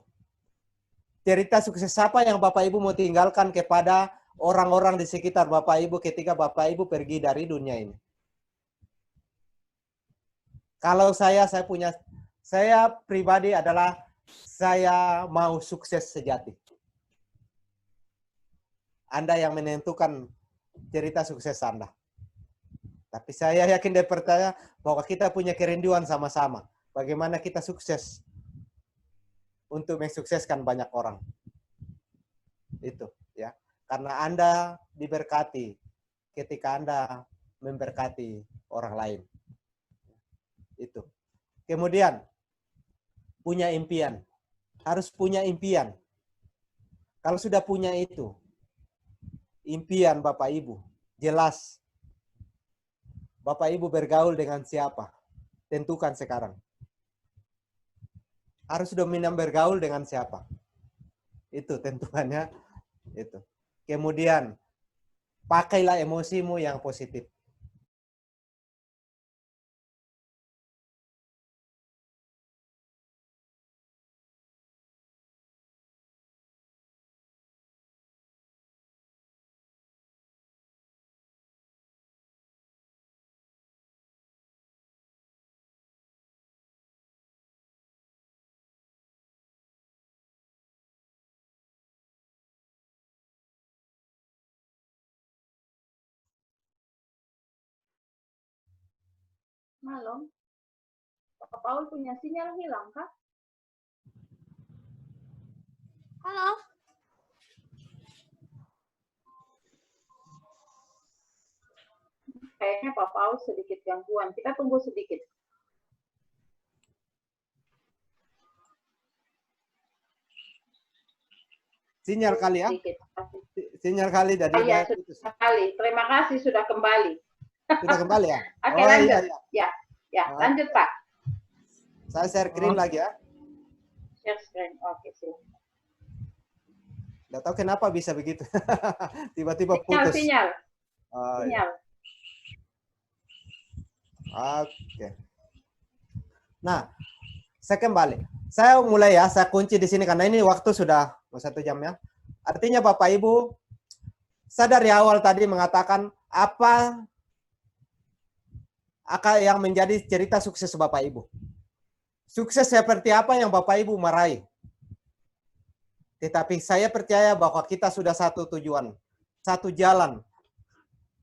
Cerita sukses apa yang Bapak Ibu mau tinggalkan kepada orang-orang di sekitar Bapak Ibu ketika Bapak Ibu pergi dari dunia ini. Kalau saya pribadi adalah saya mau sukses sejati. Anda yang menentukan cerita sukses Anda. Tapi saya yakin dan percaya bahwa kita punya kerinduan sama-sama. Bagaimana kita sukses untuk mensukseskan banyak orang. Itu ya. Karena Anda diberkati ketika Anda memberkati orang lain. Itu. Kemudian punya impian. Harus punya impian. Kalau sudah punya itu, impian Bapak Ibu, jelas. Bapak Ibu bergaul dengan siapa? Tentukan sekarang. Harus dominan bergaul dengan siapa? Itu tentuannya. Itu. Kemudian, pakailah emosimu yang positif. Malam. Pak Paul punya sinyal hilang kah? Halo. Kayaknya Pak Paul sedikit gangguan. Kita tunggu sedikit. Sinyal kali ya? Sedikit. Sinyal kali dari Iya, sudah kembali. Terima kasih sudah kembali. Sudah kembali ya? Oke, lanjut. Iya. Ya, lanjut Pak. Saya share screen lagi ya. Share screen. Oke, silakan. Nggak tahu kenapa bisa begitu. Tiba-tiba putus. Sinyal. Sinyal. Oke. Nah, saya kembali. Saya mulai ya, saya kunci di sini karena ini waktu sudah 1 jam ya. Artinya Bapak Ibu, saya dari awal tadi mengatakan apa yang menjadi cerita sukses Bapak Ibu. Sukses seperti apa yang Bapak Ibu meraih. Tetapi saya percaya bahwa kita sudah satu tujuan, satu jalan,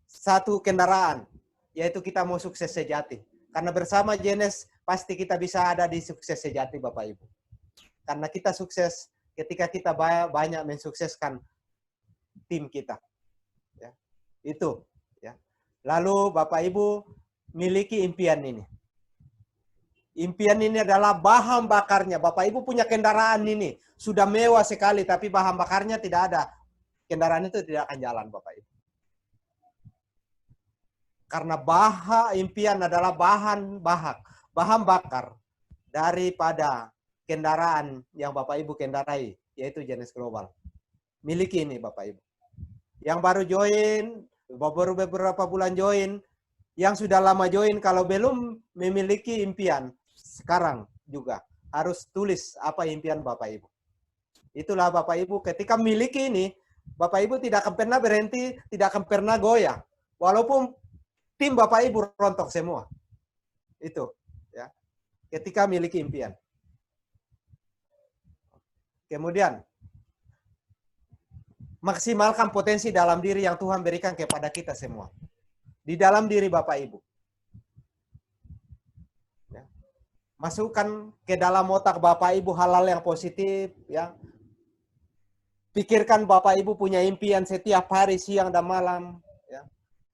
satu kendaraan, yaitu kita mau sukses sejati. Karena bersama Jenes pasti kita bisa ada di sukses sejati Bapak Ibu. Karena kita sukses ketika kita banyak mensukseskan tim kita. Ya. Itu. Ya. Lalu Bapak Ibu miliki impian ini. Impian ini adalah bahan bakarnya. Bapak Ibu punya kendaraan ini. Sudah mewah sekali, tapi bahan bakarnya tidak ada. Kendaraan itu tidak akan jalan, Bapak Ibu. Karena impian adalah bahan bakar daripada kendaraan yang Bapak Ibu kendarai, yaitu Jenis Global. Miliki ini, Bapak Ibu. Yang baru join, baru beberapa bulan join, yang sudah lama join, kalau belum memiliki impian, sekarang juga harus tulis apa impian Bapak Ibu. Itulah Bapak Ibu, ketika memiliki ini, Bapak Ibu tidak akan pernah berhenti, tidak akan pernah goyah. Walaupun tim Bapak Ibu rontok semua. Itu, ya. Ketika memiliki impian. Kemudian, maksimalkan potensi dalam diri yang Tuhan berikan kepada kita semua. Di dalam diri Bapak Ibu. Ya. Masukkan ke dalam otak Bapak Ibu hal-hal yang positif. Ya. Pikirkan Bapak Ibu punya impian setiap hari, siang dan malam. Ya.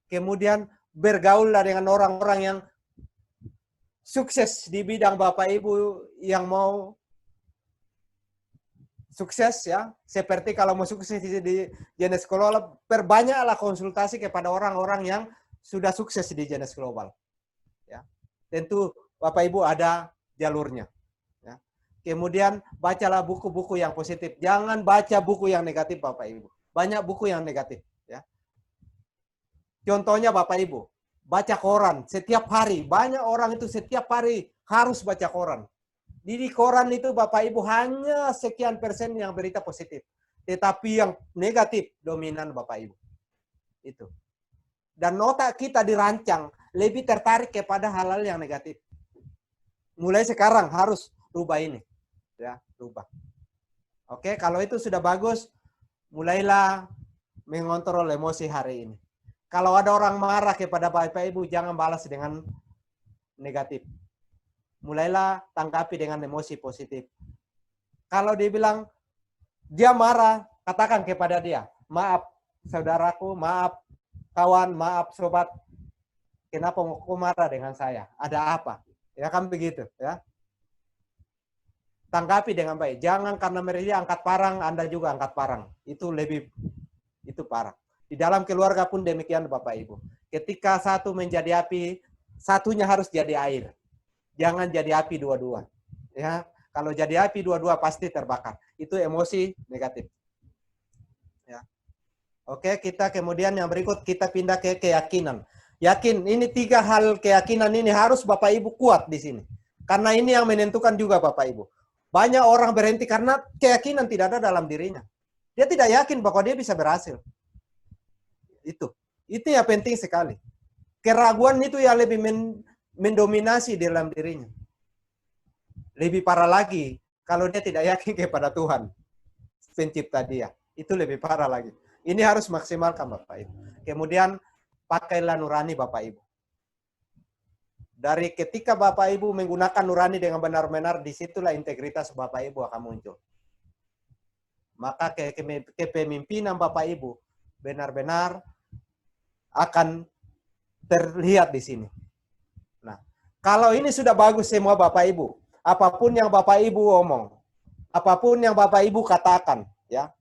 Kemudian bergaul dengan orang-orang yang sukses di bidang Bapak Ibu yang mau sukses ya. Seperti kalau mau sukses di Jenis Global, perbanyaklah konsultasi kepada orang-orang yang sudah sukses di Jenis Global. Ya. Tentu Bapak Ibu ada jalurnya. Ya. Kemudian bacalah buku-buku yang positif. Jangan baca buku yang negatif Bapak Ibu. Banyak buku yang negatif. Ya. Contohnya Bapak Ibu, baca koran setiap hari. Banyak orang itu setiap hari harus baca koran. Di koran itu Bapak Ibu hanya sekian persen yang berita positif. Tetapi yang negatif dominan Bapak Ibu. Itu. Dan otak kita dirancang lebih tertarik kepada hal-hal yang negatif. Mulai sekarang harus rubah ini. Ya, rubah. Oke, kalau itu sudah bagus, mulailah mengontrol emosi hari ini. Kalau ada orang marah kepada Bapak Ibu, jangan balas dengan negatif. Mulailah tanggapi dengan emosi positif. Kalau dia bilang, dia marah, katakan kepada dia, maaf saudaraku, maaf kawan, maaf sobat, kenapa kau marah dengan saya? Ada apa? Ya kan begitu, ya. Tanggapi dengan baik. Jangan karena mereka angkat parang, Anda juga angkat parang. Itu parah. Di dalam keluarga pun demikian Bapak Ibu. Ketika satu menjadi api, satunya harus jadi air. Jangan jadi api dua-dua. Ya, kalau jadi api dua-dua pasti terbakar. Itu emosi negatif. Ya. Oke, kita kemudian yang berikut kita pindah ke keyakinan. Yakin, ini 3 hal keyakinan ini harus Bapak Ibu kuat di sini. Karena ini yang menentukan juga Bapak Ibu. Banyak orang berhenti karena keyakinan tidak ada dalam dirinya. Dia tidak yakin bahwa dia bisa berhasil. Itu yang penting sekali. Keraguan itu yang lebih mendominasi dalam dirinya. Lebih parah lagi kalau dia tidak yakin kepada Tuhan, pencipta dia. Itu lebih parah lagi. Ini harus maksimalkan Bapak Ibu. Kemudian pakailah nurani Bapak Ibu. dari ketika Bapak Ibu menggunakan nurani dengan benar-benar, disitulah integritas Bapak Ibu akan muncul. Maka kepemimpinan Bapak Ibu benar-benar akan terlihat di sini. Nah, kalau ini sudah bagus semua Bapak Ibu, apapun yang Bapak Ibu omong, apapun yang Bapak Ibu katakan, ya,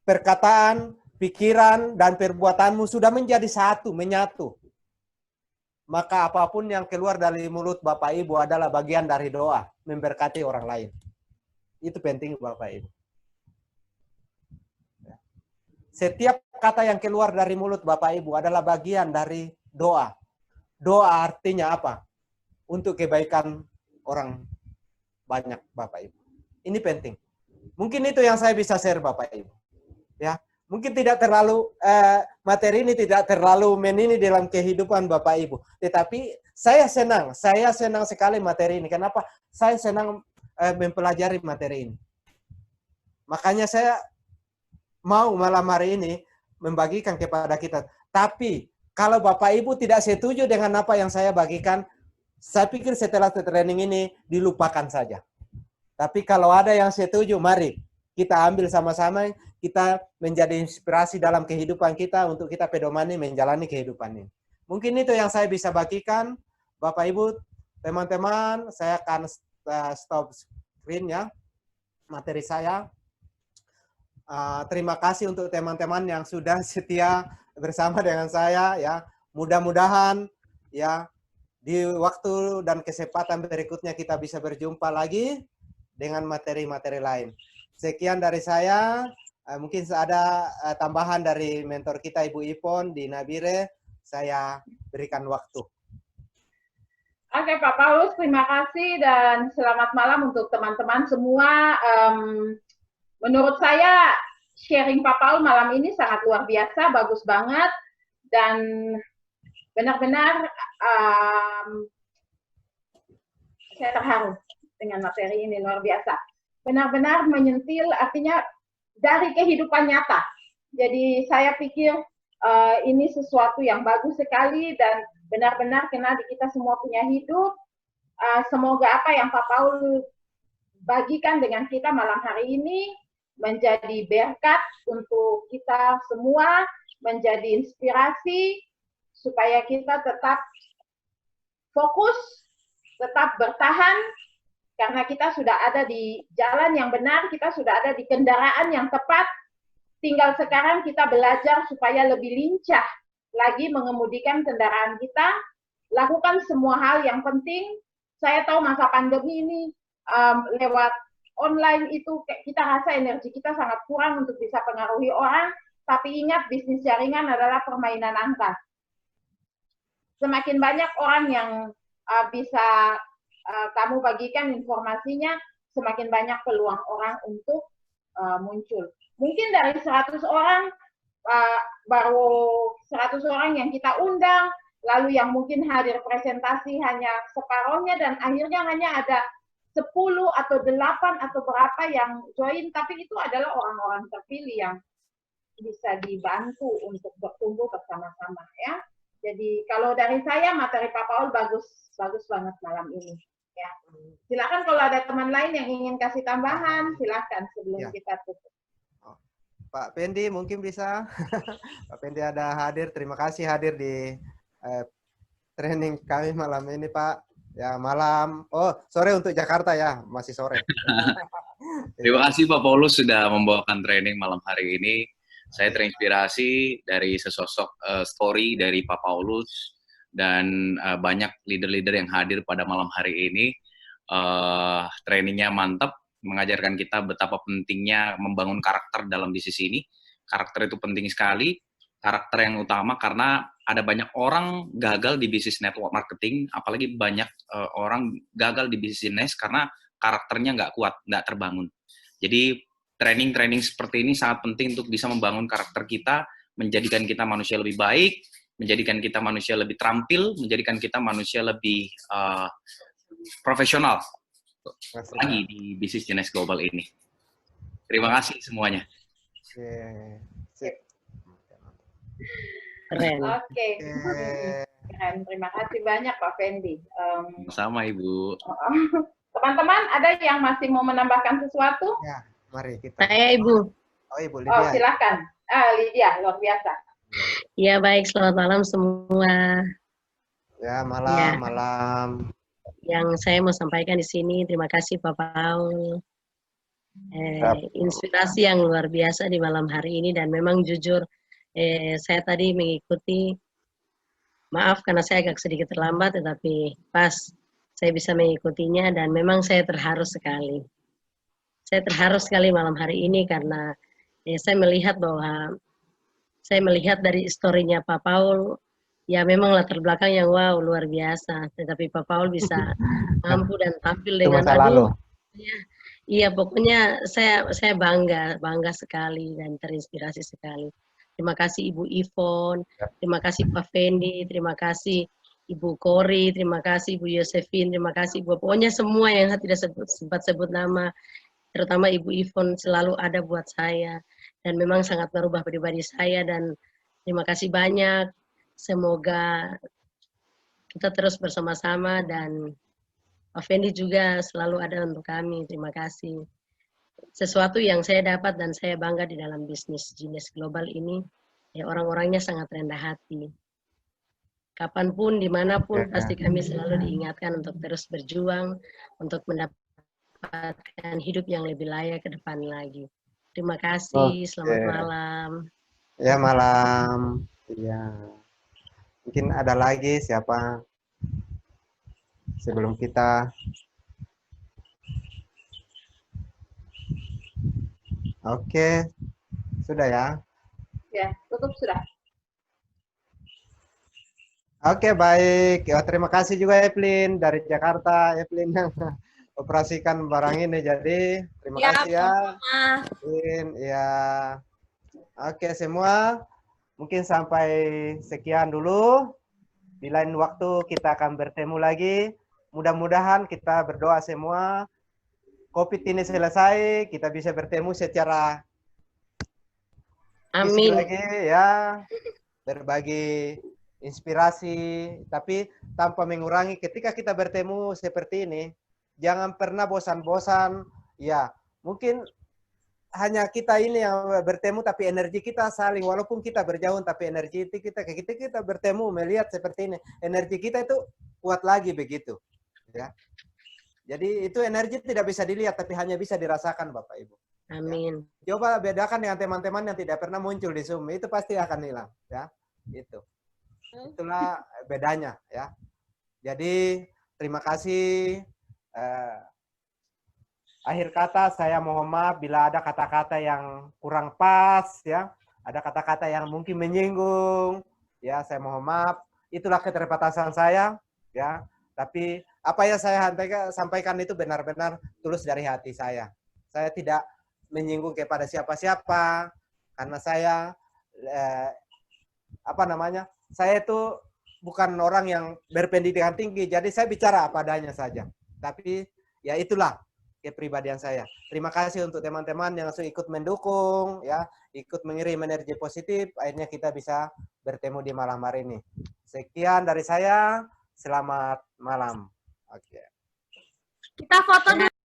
perkataan, pikiran, dan perbuatanmu sudah menjadi satu, menyatu. Maka apapun yang keluar dari mulut Bapak Ibu adalah bagian dari doa, memberkati orang lain. Itu penting Bapak Ibu. Setiap kata yang keluar dari mulut Bapak Ibu adalah bagian dari doa. Doa artinya apa? Untuk kebaikan orang banyak Bapak Ibu. Ini penting. Mungkin itu yang saya bisa share Bapak Ibu. Ya, mungkin tidak terlalu materi ini tidak terlalu menini dalam kehidupan Bapak Ibu. Tetapi saya senang sekali materi ini. Kenapa? Saya senang mempelajari materi ini. Makanya saya mau malam hari ini membagikan kepada kita. Tapi kalau Bapak Ibu tidak setuju dengan apa yang saya bagikan, saya pikir setelah training ini dilupakan saja. Tapi kalau ada yang setuju, mari kita ambil sama-sama, kita menjadi inspirasi dalam kehidupan kita untuk kita pedomani menjalani kehidupan ini. Mungkin itu yang saya bisa bagikan. Bapak Ibu, teman-teman, saya akan stop screen ya, materi saya. Terima kasih untuk teman-teman yang sudah setia bersama dengan saya ya. Mudah-mudahan ya di waktu dan kesempatan berikutnya kita bisa berjumpa lagi dengan materi-materi lain. Sekian dari saya. Mungkin ada tambahan dari mentor kita Ibu Ipon di Nabire, saya berikan waktu. Oke Pak Paulus, terima kasih dan selamat malam untuk teman-teman semua. Menurut saya sharing Pak Paul malam ini sangat luar biasa, bagus banget, dan benar-benar saya terharu dengan materi ini, luar biasa. Benar-benar menyentil, artinya dari kehidupan nyata. Jadi saya pikir ini sesuatu yang bagus sekali dan benar-benar karena kita semua punya hidup. Semoga apa yang Pak Paul bagikan dengan kita malam hari ini menjadi berkat untuk kita semua, menjadi inspirasi supaya kita tetap fokus, tetap bertahan, karena kita sudah ada di jalan yang benar, kita sudah ada di kendaraan yang tepat, tinggal sekarang kita belajar supaya lebih lincah lagi mengemudikan kendaraan kita, lakukan semua hal yang penting. Saya tahu masa pandemi ini lewat online itu kita rasa energi kita sangat kurang untuk bisa pengaruhi orang, tapi ingat bisnis jaringan adalah permainan angka. Semakin banyak orang yang bisa kamu bagikan informasinya, semakin banyak peluang orang untuk muncul. Mungkin dari 100 orang, baru 100 orang yang kita undang, lalu yang mungkin hadir presentasi hanya separohnya, dan akhirnya hanya ada 10 atau 8 atau berapa yang join, tapi itu adalah orang-orang terpilih yang bisa dibantu untuk bertumbuh bersama-sama ya. Jadi kalau dari saya materi Pak Paul bagus banget malam ini ya. Silakan kalau ada teman lain yang ingin kasih tambahan, silakan sebelum kita tutup. Pak Pendi mungkin bisa. Pak Pendi ada hadir, terima kasih hadir di training kami malam ini Pak. Ya malam, sore untuk Jakarta ya, masih sore. Terima kasih Pak Paulus sudah membawakan training malam hari ini. Saya terinspirasi dari sesosok story dari Pak Paulus dan banyak leader-leader yang hadir pada malam hari ini. Trainingnya mantap, mengajarkan kita betapa pentingnya membangun karakter dalam bisnis ini. Karakter itu penting sekali, karakter yang utama karena ada banyak orang gagal di bisnis network marketing, apalagi banyak orang gagal di bisnis karena karakternya nggak kuat, nggak terbangun. Jadi training-training seperti ini sangat penting untuk bisa membangun karakter kita, menjadikan kita manusia lebih baik, menjadikan kita manusia lebih terampil, menjadikan kita manusia lebih profesional lagi di bisnis jenis global ini. Terima kasih semuanya. Keren. Oke. Dan terima kasih banyak Pak Fendi. Sama Ibu. Teman-teman, ada yang masih mau menambahkan sesuatu? Ya, mari kita. Saya Ibu. Oh, Ibu Oh, Lydia. silakan. Lydia, luar biasa. Ya baik, selamat malam semua. Ya, malam, Ya. malam. Yang saya mau sampaikan di sini, terima kasih Pak Paul. Inspirasi yang luar biasa di malam hari ini, dan memang jujur saya tadi mengikuti, maaf karena saya agak sedikit terlambat, tetapi pas saya bisa mengikutinya dan memang saya terharu sekali. Saya terharu sekali malam hari ini karena saya melihat dari historinya Pak Paul, ya memang latar belakang yang wow, luar biasa. Tetapi Pak Paul bisa mampu dan tampil Itu dengan masa lalu. Iya, pokoknya saya bangga sekali dan terinspirasi sekali. Terima kasih Ibu Ivon, terima kasih Pak Fendi, terima kasih Ibu Kori, terima kasih Ibu Yosefin, terima kasih Ibu. Pokoknya semua yang tidak sempat sebut nama, terutama Ibu Ivon selalu ada buat saya. Dan memang sangat merubah pribadi saya, dan terima kasih banyak. Semoga kita terus bersama-sama, dan Pak Fendi juga selalu ada untuk kami. Terima kasih. Sesuatu yang saya dapat dan saya bangga di dalam bisnis Genius Global ini, ya orang-orangnya sangat rendah hati. Kapanpun, dimanapun, pasti kami selalu diingatkan untuk terus berjuang, untuk mendapatkan hidup yang lebih layak ke depan lagi. Terima kasih, selamat malam. Ya, malam. Ya. Mungkin ada lagi siapa sebelum kita. Oke, sudah ya. Ya, tutup sudah. Oke, baik. Ya, terima kasih juga Evelyn dari Jakarta, Evelyn yang operasikan barang ini. Jadi terima kasih ya. Evelyn, ya. Oke semua, mungkin sampai sekian dulu. Di lain waktu kita akan bertemu lagi. Mudah-mudahan kita berdoa semua, COVID ini selesai, kita bisa bertemu secara fisik Amin. lagi ya, berbagi inspirasi, tapi tanpa mengurangi ketika kita bertemu seperti ini, jangan pernah bosan-bosan. Ya, mungkin hanya kita ini yang bertemu, tapi energi kita saling, walaupun kita berjauh, tapi energi kita bertemu, melihat seperti ini, energi kita itu kuat lagi begitu. Ya. Jadi itu energi tidak bisa dilihat, tapi hanya bisa dirasakan Bapak Ibu. Amin. Ya. Coba bedakan dengan teman-teman yang tidak pernah muncul di Zoom, itu pasti akan hilang. Ya, itulah bedanya. Ya. Jadi terima kasih. Akhir kata saya mohon maaf bila ada kata-kata yang kurang pas, ya, ada kata-kata yang mungkin menyinggung, ya saya mohon maaf. Itulah keterbatasan saya, ya. Tapi apa yang saya sampaikan itu benar-benar tulus dari hati saya. Saya tidak menyinggung kepada siapa-siapa, karena saya saya itu bukan orang yang berpendidikan tinggi, jadi saya bicara apa adanya saja. Tapi ya itulah kepribadian saya. Terima kasih untuk teman-teman yang langsung ikut mendukung, ya, ikut mengirim energi positif. Akhirnya kita bisa bertemu di malam hari ini. Sekian dari saya. Selamat malam. Oke. Kita foto dulu.